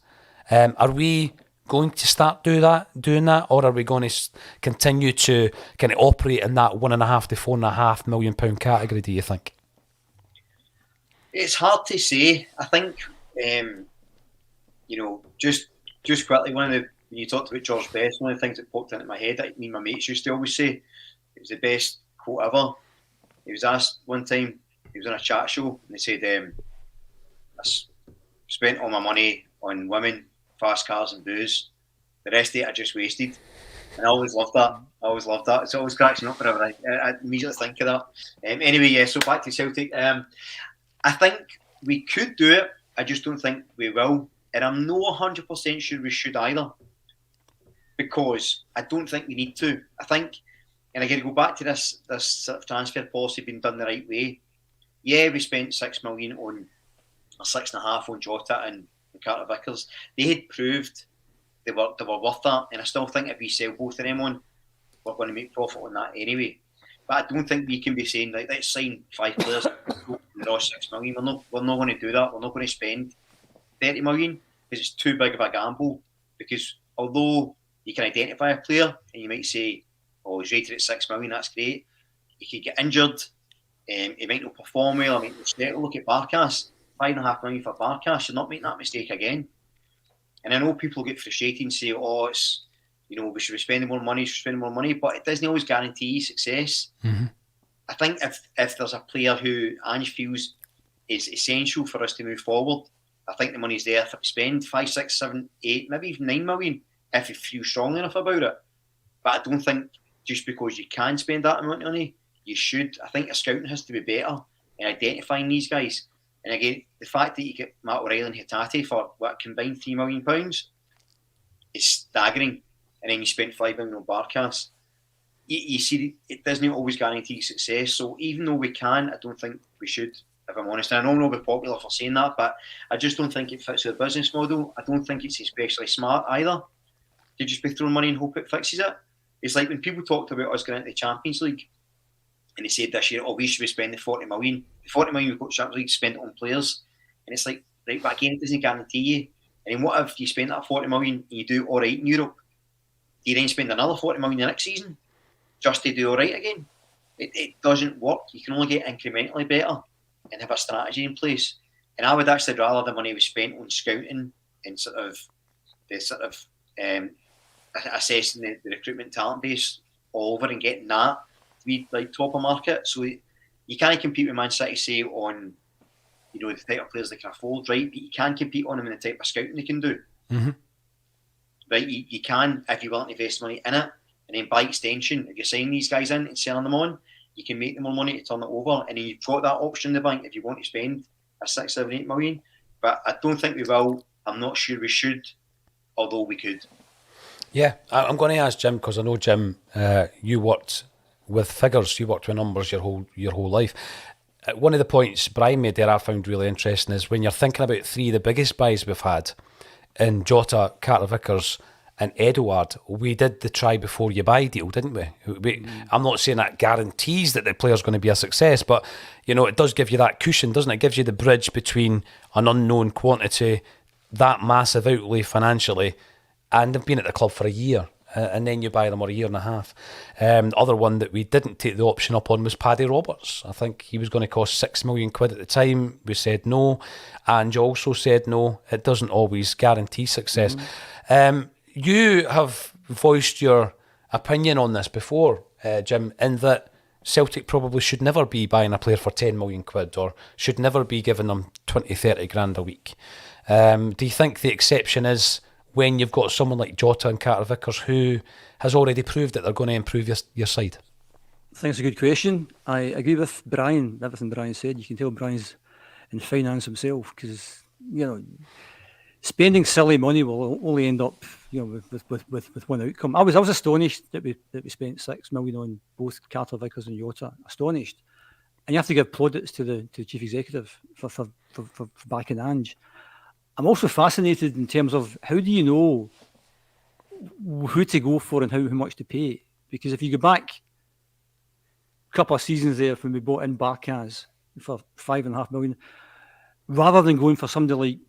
Are we going to start doing that, or are we going to continue to kind of operate in that £1.5 to £4.5 million category, do you think? It's hard to say. I think, just quickly, when you talked about George Best, one of the things that popped into my head, me and my mates used to always say, it was the best quote ever. He was asked one time, he was on a chat show, and they said, I spent all my money on women, fast cars and booze. The rest of it I just wasted. And I always loved that. It's always cracks me up whenever I immediately think of that. Anyway, yeah, so back to Celtic. I think we could do it. I just don't think we will. And I'm not 100% sure we should either. Because I don't think we need to. I think, and again, go back to this sort of transfer policy being done the right way. Yeah, we spent 6 million on, or 6.5 on Jota and Carter Vickers. They had proved they were worth that, and I still think if we sell both of them on, we're going to make profit on that anyway. But I don't think we can be saying, like, let's sign 5 players and they're all 6 million. We're not going to do that. We're not going to spend 30 million because it's too big of a gamble. Because although you can identify a player and you might say, oh, he's rated at 6 million, that's great. He could get injured, he might not perform well, I mean, look at Barkas, 5.5 million for Barkas, you're not making that mistake again. And I know people get frustrated and say, oh, it's, we should be spending more money, but it doesn't always guarantee success. Mm-hmm. I think if there's a player who Ange feels is essential for us to move forward, I think the money's there for to spend 5, 6, 7, 8, maybe even 9 million if you feel strongly enough about it. But I don't think just because you can spend that amount of money, you should. I think the scouting has to be better in identifying these guys. And again, the fact that you get Matt O'Reilly and Hatate for what combined £3 million is staggering. And then you spent £5 million on Barkas. You see, it doesn't always guarantee success. So even though we can, I don't think we should, if I'm honest. And I know we'll be popular for saying that, but I just don't think it fits the business model. I don't think it's especially smart either to just be throwing money and hope it fixes it. It's like when people talked about us going into the Champions League and they said this year, we should be spending 40 million. The 40 million we've got Champions League spent on players. And it's like, right, but again, it doesn't guarantee you. And then what if you spend that 40 million and you do all right in Europe? Do you then spend another 40 million the next season just to do all right again? It doesn't work. You can only get incrementally better and have a strategy in place. And I would actually rather the money was spent on scouting and assessing the recruitment talent base all over and getting that to be like top of market. So you can't compete with Man City, say, on the type of players they can afford, right? But you can compete on them in the type of scouting they can do. Mm-hmm. Right? You can, if you want to invest money in it, and then by extension, if you sign these guys in and selling them on, you can make them more money to turn it over, and then you've got that option in the bank if you want to spend a 6, 7, 8 million. But I don't think we will. I'm not sure we should, although we could. Yeah, I'm going to ask Jim, because I know, Jim, you worked with figures, you worked with numbers your whole life. One of the points Brian made there I found really interesting is when you're thinking about 3 of the biggest buys we've had, in Jota, Carter-Vickers and Edouard, we did the try before you buy deal, didn't we? I'm not saying that guarantees that the player's going to be a success, but it does give you that cushion, doesn't it? It gives you the bridge between an unknown quantity, that massive outlay financially, and they've been at the club for a year, and then you buy them, or a year and a half. The other one that we didn't take the option up on was Paddy Roberts. I think he was going to cost £6 million at the time. We said no. Ange also said no. It doesn't always guarantee success. You have voiced your opinion on this before, Jim, in that Celtic probably should never be buying a player for £10 million or should never be giving them 20, 30 grand a week. Do you think the exception is when you've got someone like Jota and Carter-Vickers who has already proved that they're going to improve your side? I think it's a good question. I agree with Brian, everything Brian said. You can tell Brian's in finance himself, because, spending silly money will only end up, with one outcome. I was astonished that we spent £6 million on both Carter-Vickers and Jota. Astonished. And you have to give plaudits to the chief executive for backing Ange. I'm also fascinated in terms of how do you know who to go for and how much to pay? Because if you go back a couple of seasons there when we bought in Barkas for £5.5 million, rather than going for somebody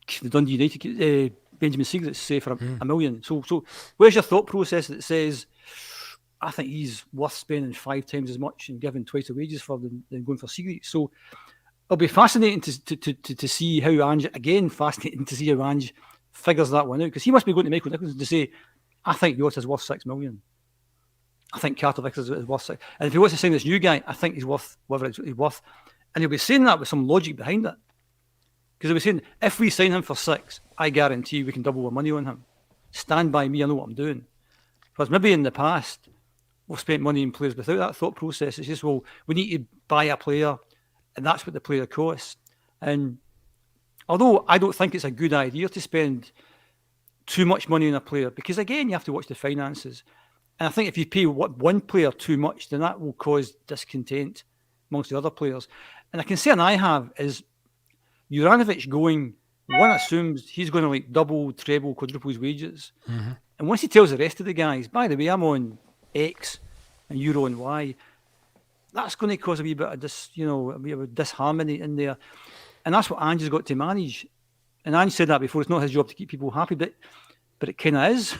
like the Dundee United, Benjamin Segrets, say for a million. So where's your thought process that says, I think he's worth spending 5 times as much and giving twice the wages for than going for Segrets? So it'll be fascinating to see how Ange, Ange figures that one out, because he must be going to Michael Nicholson to say, I think Jota's worth 6 million. I think Carter-Vickers is worth 6. And if he wants to sign this new guy, I think he's worth whatever he's worth. And he'll be saying that with some logic behind it. Because he'll be saying, if we sign him for 6, I guarantee we can double our money on him. Stand by me, I know what I'm doing. Because maybe in the past, we've spent money on players without that thought process. It's just, well, we need to buy a player, and that's what the player costs. And although I don't think it's a good idea to spend too much money on a player, because again, you have to watch the finances. And I think if you pay one player too much, then that will cause discontent amongst the other players. And I can say, and I have, is Juranovic going, one assumes he's going to like double, treble, quadruple his wages. Mm-hmm. And once he tells the rest of the guys, by the way, I'm on X and you're on Y, that's going to cause a wee bit of disharmony in there. And that's what Ange has got to manage. And Ange said that before, it's not his job to keep people happy, but it kind of is.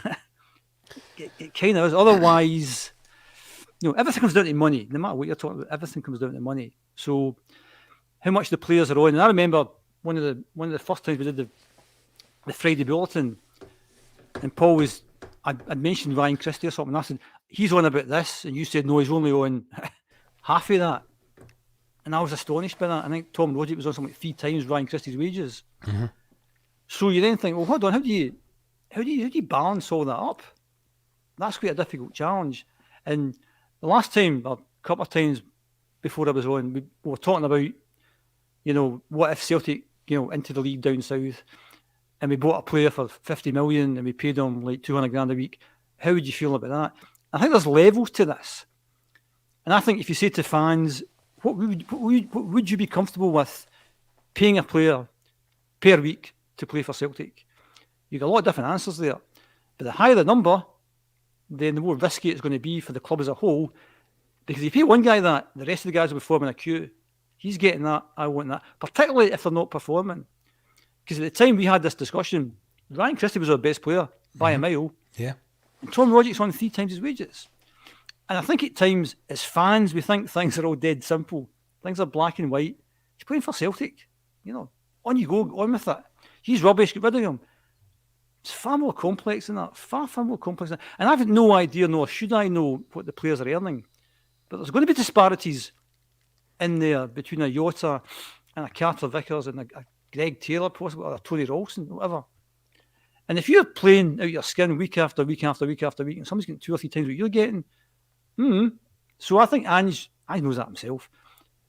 it kind of is. Otherwise, everything comes down to money. No matter what you're talking about, everything comes down to money. So how much the players are on. And I remember one of the first times we did the Friday bulletin, and Paul was, I'd mentioned Ryan Christie or something, and I said, he's on about this, and you said, no, he's only on half of that. And I was astonished by that. I think Tom Rodgett was on something like 3 times Ryan Christie's wages. Mm-hmm. So you then think, well, hold on, how do you balance all that up? That's quite a difficult challenge. And the last time, or a couple of times before I was on, we were talking about, what if Celtic, into the league down south, and we bought a player for 50 million and we paid him like 200 grand a week. How would you feel about that? I think there's levels to this. And I think if you say to fans, what would you be comfortable with paying a player per week to play for Celtic? You've got a lot of different answers there. But the higher the number, then the more risky it's going to be for the club as a whole. Because if you pay one guy that, the rest of the guys will be forming a queue. He's getting that, I want that. Particularly if they're not performing. Because at the time we had this discussion, Ryan Christie was our best player by a mile. Yeah. And Tom Rodgick's on 3 times his wages. And I think at times, as fans, we think things are all dead simple. Things are black and white. He's playing for Celtic. On you go, on with it. He's rubbish, get rid of him. It's far more complex than that. Far more complex than that. And I've no idea, nor should I know, what the players are earning. But there's going to be disparities in there between a Jota and a Carter Vickers and a Greg Taylor, possibly, or a Tony Ralston, whatever. And if you're playing out your skin week after week after week after week, and somebody's getting 2 or 3 times what you're getting, so I think Ange knows that himself.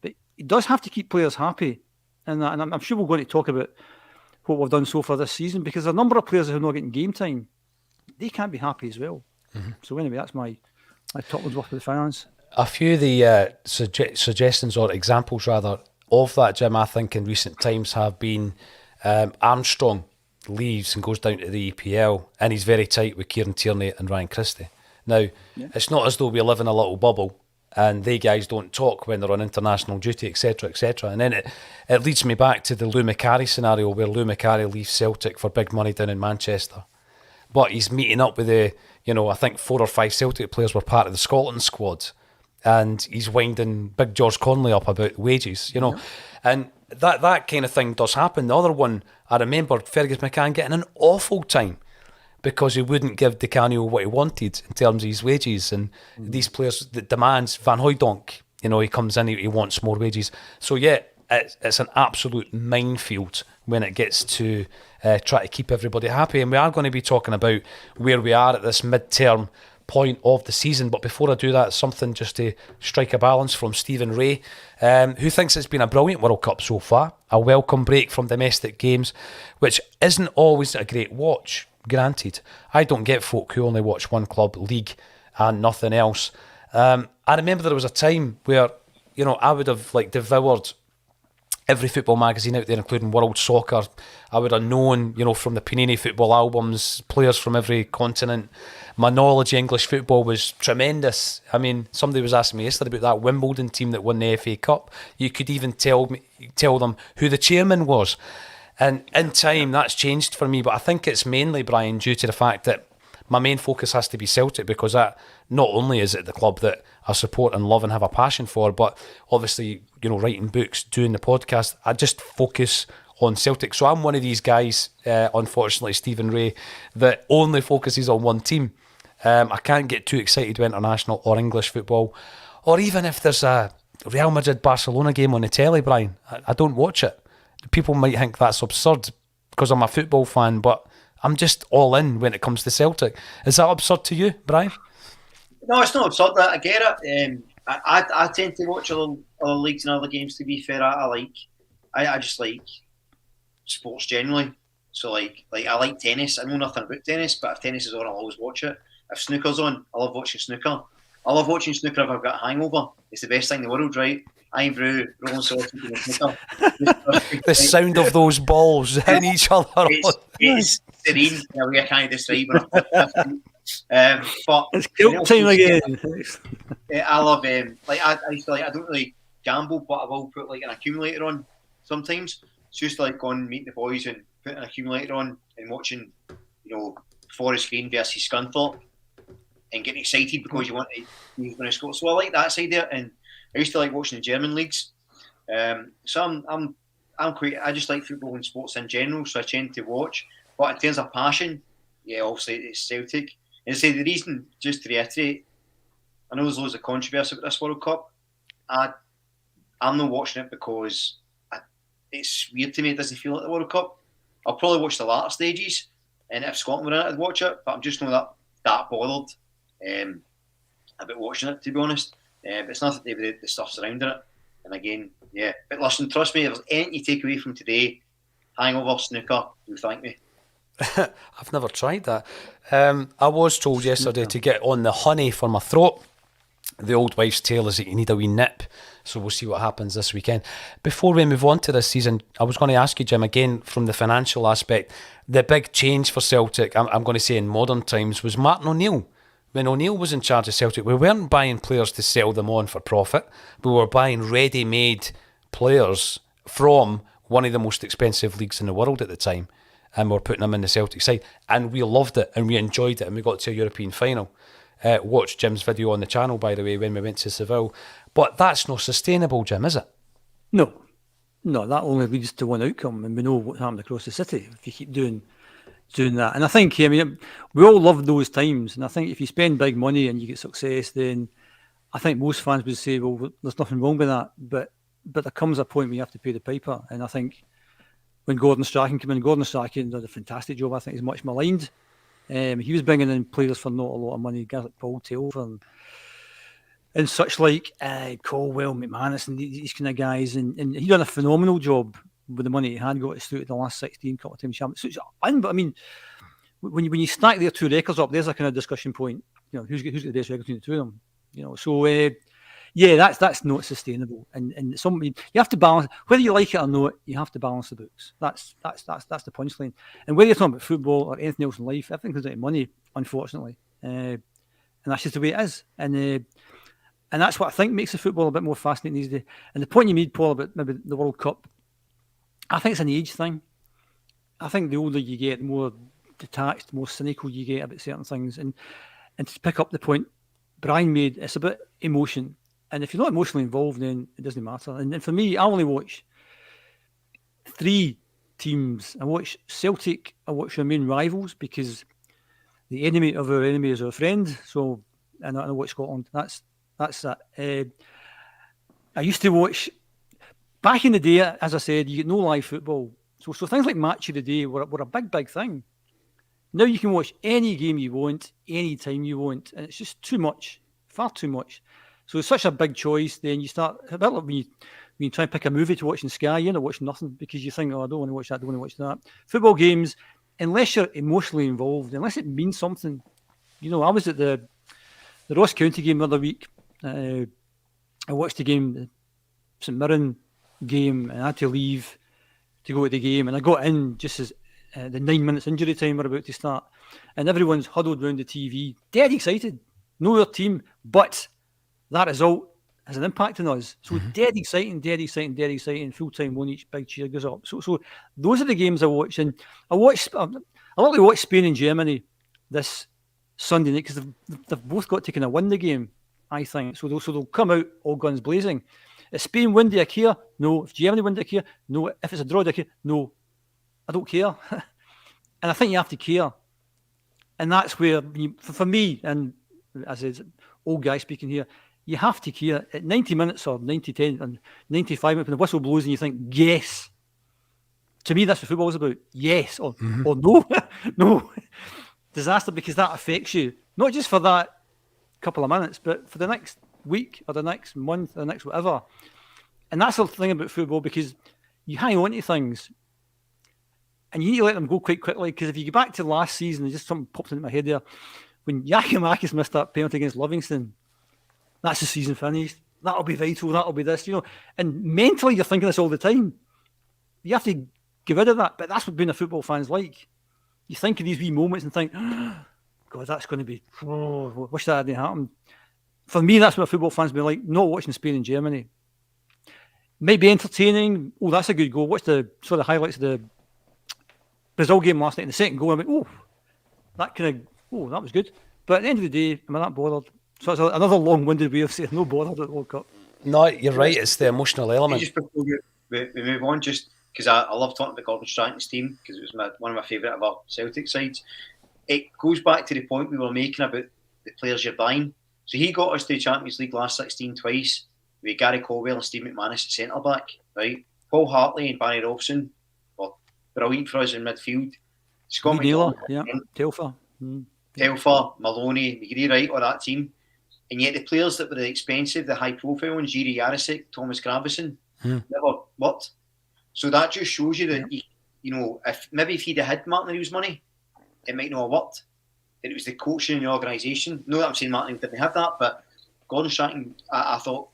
But he does have to keep players happy. And I'm sure we're going to talk about what we've done so far this season, because a number of players who are not getting game time, they can't be happy as well. So anyway, that's my top one's worth with the fans. A few of the suggestions or examples rather of that, Jim, I think in recent times have been Armstrong leaves and goes down to the EPL, and he's very tight with Kieran Tierney and Ryan Christie. Now, It's not as though we live in a little bubble and they guys don't talk when they're on international duty, etc., etc. And then it leads me back to the Lou Macari scenario, where Lou Macari leaves Celtic for big money down in Manchester. But he's meeting up with I think 4 or 5 Celtic players were part of the Scotland squad, and he's winding Big George Conley up about wages, And that kind of thing does happen. The other one, I remember Fergus McCann getting an awful time because he wouldn't give Di Canio what he wanted in terms of his wages, and these players that demands Van Hooijdonk, he comes in, he wants more wages. So it's an absolute minefield when it gets to try to keep everybody happy. And we are going to be talking about where we are at this mid-term point of the season. But before I do that, something just to strike a balance from Stephen Ray, who thinks it's been a brilliant World Cup so far, a welcome break from domestic games, which isn't always a great watch, granted. I don't get folk who only watch one club league and nothing else. I remember there was a time where, I would have devoured every football magazine out there, including World Soccer. I would have known, from the Panini football albums, players from every continent. My knowledge of English football was tremendous. I mean, somebody was asking me yesterday about that Wimbledon team that won the FA Cup. You could even tell them who the chairman was. And in time, that's changed for me. But I think it's mainly, Brian, due to the fact that my main focus has to be Celtic, because that not only is it the club that I support and love and have a passion for, but obviously, writing books, doing the podcast, I just focus on Celtic. So I'm one of these guys, unfortunately, Stephen Ray, that only focuses on one team. I can't get too excited with international or English football, or even if there's a Real Madrid-Barcelona game on the telly, Brian, I don't watch it. People might think that's absurd because I'm a football fan, but I'm just all in when it comes to Celtic. Is that absurd to you, Brian? No, it's not absurd. I get it. I tend to watch other leagues and other games, to be fair. I just like sports generally. So I like tennis. I know nothing about tennis, but if tennis is on, I'll always watch it. If snooker's on, I love watching snooker. I love watching snooker if I've got a hangover. It's the best thing in the world, right? Iron brew, rolling sausage, and snooker. The sound of those balls hitting each other. It's serene in a way I can't describe. But it's guilt time again. I love I used to I don't really gamble, but I will put an accumulator on sometimes. It's just go and meet the boys and put an accumulator on and watching, Forest Green versus Scunthorpe and getting excited because you want to use going to score. So I like that side there, and I used to like watching the German leagues. So I'm quite. I just like football and sports in general, so I tend to watch. But in terms of passion, obviously it's Celtic. And say the reason, just to reiterate, I know there's loads of controversy about this World Cup. I'm not watching it because it's weird to me. It doesn't feel like the World Cup. I'll probably watch the latter stages, and if Scotland were in it, I'd watch it. But I'm just not that bothered about watching it, to be honest. But it's nothing to do with the stuff surrounding it. And again, yeah. But listen, trust me, if there's anything you take away from today, hangover, snooker, you thank me. I've never tried that. I was told yesterday to get on the honey for my throat. The old wives' tale is that you need a wee nip. So we'll see what happens this weekend. Before we move on to this season, I was going to ask you, Jim, again, from the financial aspect, the big change for Celtic, I'm going to say in modern times, was Martin O'Neill. When O'Neill was in charge of Celtic, we weren't buying players to sell them on for profit. We were buying ready-made players from one of the most expensive leagues in the world at the time, and we were putting them in the Celtic side. And we loved it, and we enjoyed it, and we got to a European final. Watch Jim's video on the channel, by the way, when we went to Seville. But that's not sustainable, Jim, is it? No, that only leads to one outcome, and we know what happened across the city if you keep doing that. And I think, I mean, we all love those times, and I think if you spend big money and you get success, then I think most fans would say, well, there's nothing wrong with that. But there comes a point when you have to pay the piper, and I think when Gordon Strachan came in, Gordon Strachan did a fantastic job. I think he's much maligned. He was bringing in players for not a lot of money, guys like Paul Taylor and such like Colwell, McManus, and these kind of guys. And he done a phenomenal job with the money he had, got us through to the last 16 couple of times champions. So but I mean, when you stack their two records up, there's a kind of discussion point. You know, who's got the best record between the two of them? You know, so yeah, that's not sustainable. And somebody, you have to balance, whether you like it or not, you have to balance the books. That's the punchline. And whether you're talking about football or anything else in life, everything comes down to money, unfortunately. And that's just the way it is. And that's what I think makes the football a bit more fascinating these days. And the point you made, Paul, about maybe the World Cup, I think it's an age thing. I think the older you get, the more detached, the more cynical you get about certain things. And to pick up the point Brian made, it's about emotion. And if you're not emotionally involved, then it doesn't matter. And for me, I only watch 3 teams. I watch Celtic, I watch our main rivals, because the enemy of our enemy is our friend. So, and I watch Scotland. That's that. I used to watch, back in the day, as I said, you get no live football. So things like Match of the Day were a big thing. Now you can watch any game you want, any time you want, and it's just too much, far too much. So it's such a big choice, then you start, a bit like when you try and pick a movie to watch in Sky, you're not watching nothing because you think, oh, I don't want to watch that, I don't want to watch that. Football games, unless you're emotionally involved, unless it means something. You know, I was at the Ross County game the other week. I watched the game, the St Mirren game, and I had to leave to go to the game. And I got in just as the 9 minutes injury time were about to start. And everyone's huddled around the TV, dead excited. Know their team, but that result has an impact on us. So dead exciting. Full time one, each big cheer goes up. So those are the games I watch. And I like to watch Spain and Germany this Sunday night, because they've both got to kind of win the game, I think. So they'll come out all guns blazing. If Spain win, do I care? No. If Germany win, do I care? No. If it's a draw, do I care? No. I don't care. And I think you have to care. And that's where, for me, and as I said, old guy speaking here, you have to care. At 90 minutes or 90-10 and 95 minutes, when the whistle blows and you think, yes. To me, that's what football is about. Yes. Or no. No. Disaster, because that affects you. Not just for that couple of minutes, but for the next week or the next month or the next whatever. And that's the thing about football, because you hang on to things and you need to let them go quite quickly. Because if you go back to last season, just something popped into my head there, when Yakimakis missed that penalty against Livingston, that's the season finished. That'll be vital. That'll be this, And mentally, you're thinking this all the time. You have to get rid of that. But that's what being a football fan's like. You think of these wee moments and think, God, that's going to be, wish that hadn't happened. For me, that's what a football fan's been like, not watching Spain and Germany. Might be entertaining. Oh, that's a good goal. Watch the sort of highlights of the Brazil game last night in the second goal. I went, that was good. But at the end of the day, am I that bothered? So it's another long-winded way of saying no bothered at the World Cup. No, you're right. It's the emotional element. Just before we move on, just because I love talking about Gordon Strachan's team, because it was one of my favourite of our Celtic sides. It goes back to the point we were making about the players you're buying. So he got us to the Champions League last 16 twice with Gary Colwell and Steve McManus at centre-back, right? Paul Hartley and Barry Robson were brilliant for us in midfield. Scott McDonald, Telfer. Telfer, Maloney, McGree, right, on that team. And yet the players that were expensive, the high profile ones, Jiri Jarosik, Thomas Gravesen, never worked. So that just shows you that, if he'd have had Martin O'Neill's money, it might not have worked. That it was the coaching and the organisation. No, that I'm saying Martin didn't have that, but Gordon Strachan, I thought,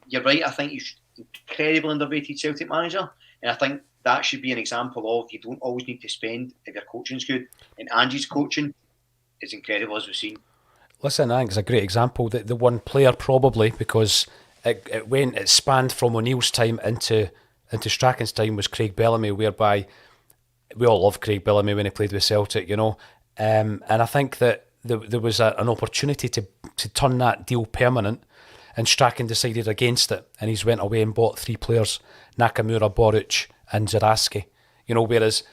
you're right, I think he's incredibly underrated Celtic manager. And I think that should be an example of you don't always need to spend if your coaching's good. And Ange's coaching is incredible, as we've seen. Listen, I think it's a great example. The one player probably, because it spanned from O'Neill's time into Strachan's time, was Craig Bellamy, whereby we all love Craig Bellamy when he played with Celtic, and I think that there was an opportunity to turn that deal permanent, and Strachan decided against it, and he's went away and bought 3 players, Nakamura, Boric and Zaraski, whereas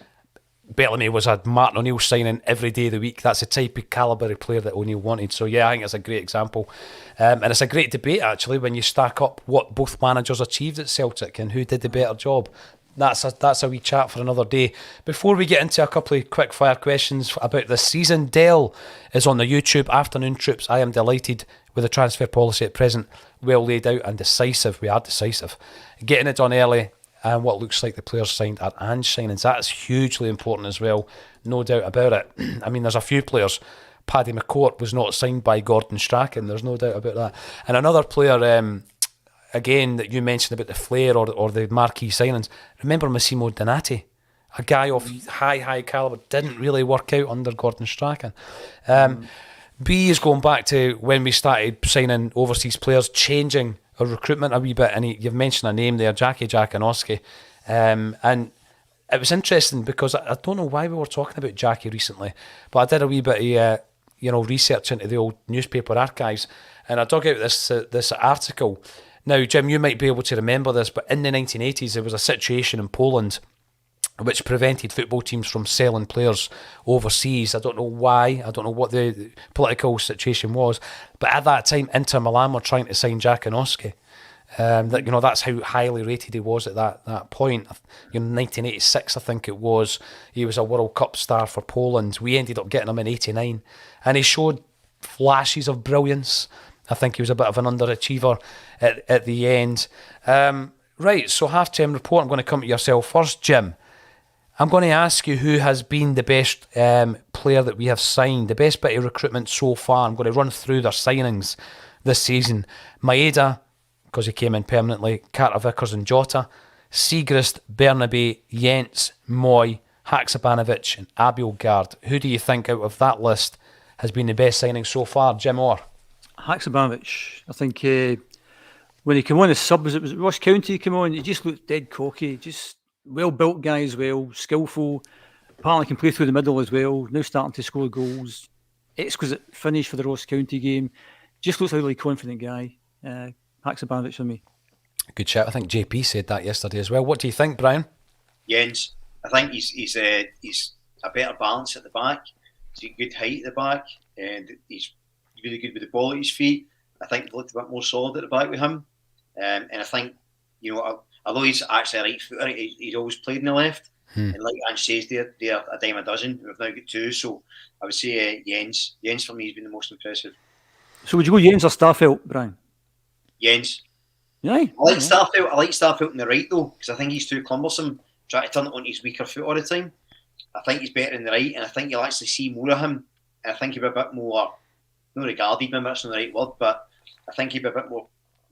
Bellamy was a Martin O'Neill signing every day of the week. That's the type of calibre of player that O'Neill wanted. So yeah, I think it's a great example. And it's a great debate actually when you stack up what both managers achieved at Celtic and who did the better job. That's a wee chat for another day. Before we get into a couple of quick fire questions about this season, Dell is on the YouTube. Afternoon Troops, I am delighted with the transfer policy at present. Well laid out and decisive. We are decisive. Getting it done early. And what looks like the players signed are Ange signings. That's hugely important as well, no doubt about it. I mean, there's a few players. Paddy McCourt was not signed by Gordon Strachan, there's no doubt about that. And another player, again, that you mentioned about the flair or the marquee signings, remember Massimo Donati, a guy of high calibre, didn't really work out under Gordon Strachan. B is going back to when we started signing overseas players, changing our recruitment a wee bit, and you've mentioned a name there, Jackie Jackanoski, and it was interesting because I don't know why we were talking about Jackie recently, but I did a wee bit of research into the old newspaper archives, and I dug out this article. Now, Jim, you might be able to remember this, but in the 1980s there was a situation in Poland which prevented football teams from selling players overseas. I don't know why. I don't know what the political situation was. But at that time, Inter Milan were trying to sign Jackanoski. That's how highly rated he was at that point. 1986, I think it was. He was a World Cup star for Poland. We ended up getting him in 89. And he showed flashes of brilliance. I think he was a bit of an underachiever at the end. Right, so half-time report. I'm going to come to yourself first, Jim. I'm going to ask you who has been the best player that we have signed, the best bit of recruitment so far. I'm going to run through their signings this season. Maeda, because he came in permanently, Carter Vickers and Jota, Siegrist, Bernabe, Jens, Moy, Haksabanovic and Abildgaard. Who do you think out of that list has been the best signing so far, Jim Orr? Haksabanovic. I think when he came on as sub, was it Ross County he came on, he just looked dead cocky, just well-built guy as well, skillful, apparently can play through the middle as well, now starting to score goals. Exquisite finish for the Ross County game. Just looks like a really confident guy. Haksabanovic for me. Good shout. I think JP said that yesterday as well. What do you think, Brian? Jens. I think he's a better balance at the back. He's a good height at the back, and he's really good with the ball at his feet. I think he looked a bit more solid at the back with him. And I think, although he's actually a right footer, he's always played in the left. And like Ange says, they're a dime a dozen. We've now got 2, so I would say Jens. Jens for me has been the most impressive. So would you go Jens or Starfelt, Brian? Jens. Yeah. I like Starfelt on the right though, because I think he's too cumbersome, trying to turn it on his weaker foot all the time. I think he's better in the right, and I think you'll actually see more of him. And I think he'll be a bit more, not regarded, maybe that's not the right word, but I think he'll be a bit more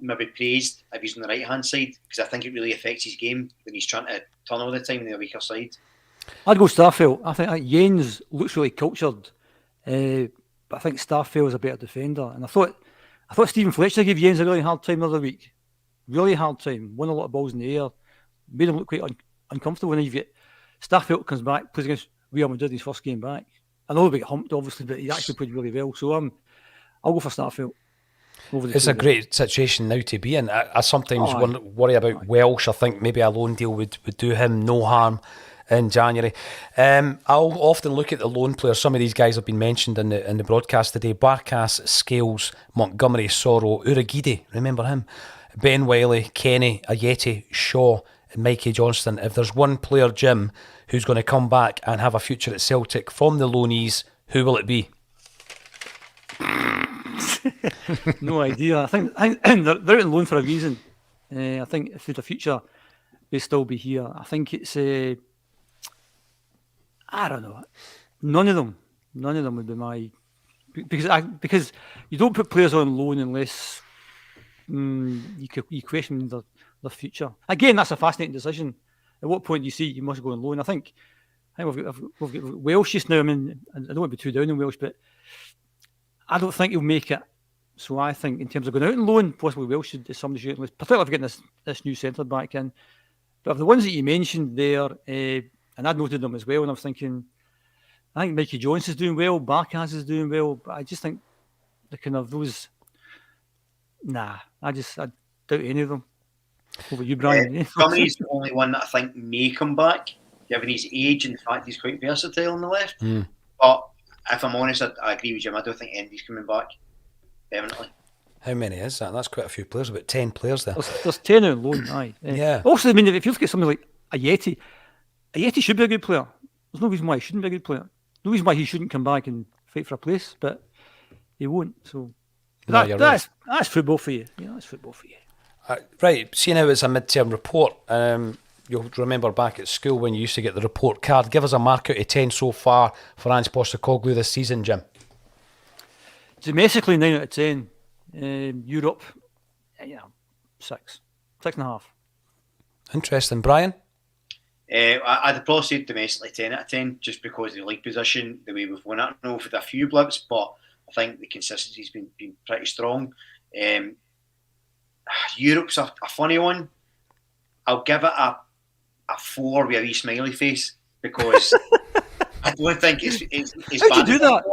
maybe praised if he's on the right hand side, because I think it really affects his game when he's trying to turn all the time on the weaker side. I'd go Starfelt. I think Jens looks really cultured, but I think Starfelt is a better defender. And I thought Stephen Fletcher gave Jens a really hard time the other week. Really hard time. Won a lot of balls in the air. Made him look quite uncomfortable. When you get Starfelt comes back, plays against Real Madrid his first game back. I know he'll be humped obviously, but he actually played really well. So I'll go for Starfelt. It's a great situation now to be in. I sometimes worry about Welsh. I think maybe a loan deal would do him no harm in January. I'll often look at the loan players. Some of these guys have been mentioned in the broadcast today. Barkas, Scales, Montgomery, Sorrow, Uragide, remember him? Ben Wiley, Kenny, Ayeti, Shaw and Mikey Johnston. If there's one player, Jim, who's going to come back and have a future at Celtic from the loanees, who will it be? No idea. I think they're out on loan for a reason. I think for the future, they'll still be here. I think it's I don't know. None of them would be my because you don't put players on loan unless you question their future. Again, that's a fascinating decision. At what point do you see you must go on loan? I think we've got Welsh just now. I mean, I don't want to be too down on Welsh, but I don't think he'll make it. So I think in terms of going out on loan, possibly Welsh is somebody should, particularly if getting this new centre back in. But of the ones that you mentioned there, and I'd noted them as well, and I was thinking, I think Mikey Jones is doing well, Barkas is doing well, but I just think the kind of those, I doubt any of them. Over you, Brian. Cummings the only one that I think may come back, given his age and the fact he's quite versatile on the left. But if I'm honest, I agree with Jim. I don't think Andy's coming back. Definitely. How many is that? That's quite a few players, about 10 players there. There's 10 out on loan, aye. Yeah. Also, I mean, if you look at something like a Yeti should be a good player. There's no reason why he shouldn't be a good player. No reason why he shouldn't come back and fight for a place, but he won't. So that's football for you. Yeah, that's football for you. Right, seeing how it's a mid-term report, you'll remember back at school when you used to get the report card. Give us a mark out of 10 so far for Ange Postecoglou this season, Jim. Domestically, 9 out of 10. Europe, 6.5. Interesting. Brian? I'd probably say domestically 10 out of 10, just because of the league position, the way we've won it. I know we've had a few blips, but I think the consistency's been pretty strong. Europe's a funny one. I'll give it a 4 with a wee smiley face, because I don't think it's How'd you do that?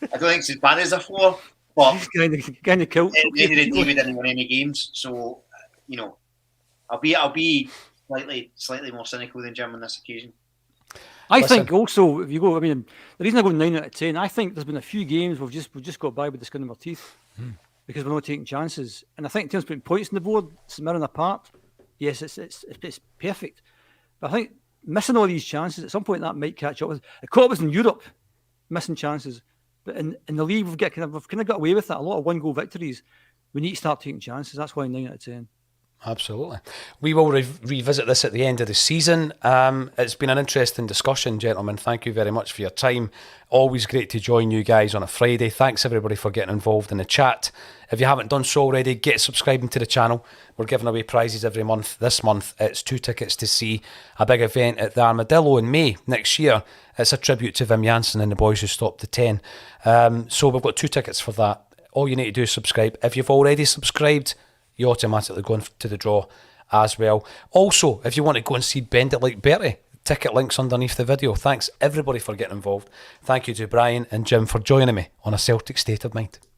I don't think it's as bad as a 4, but kind of killed. at the end of the day, we didn't win any games, so I'll be slightly more cynical than Jim on this occasion. I think also, if you go, I mean, the reason I go 9 out of 10, I think there's been a few games we've just got by with the skin of our teeth because we're not taking chances. And I think in terms of putting points on the board, St apart, yes, it's perfect. But I think missing all these chances, at some point that might catch up with. It caught us in Europe, missing chances. But in the league, we've kind of got away with that. A lot of 1-goal victories. We need to start taking chances. That's why 9 out of 10. Absolutely. We will revisit this at the end of the season. It's been an interesting discussion, gentlemen. Thank you very much for your time. Always great to join you guys on a Friday. Thanks everybody for getting involved in the chat. If you haven't done so already, get subscribing to the channel. We're giving away prizes every month. This month, it's 2 tickets to see a big event at the Armadillo in May next year. It's a tribute to Wim Jansen and the boys who stopped the 10. So we've got 2 tickets for that. All you need to do is subscribe. If you've already subscribed, you automatically go into the draw as well. Also, if you want to go and see Bend It Like Bertie, ticket links underneath the video. Thanks everybody for getting involved. Thank you to Brian and Jim for joining me on A Celtic State of Mind.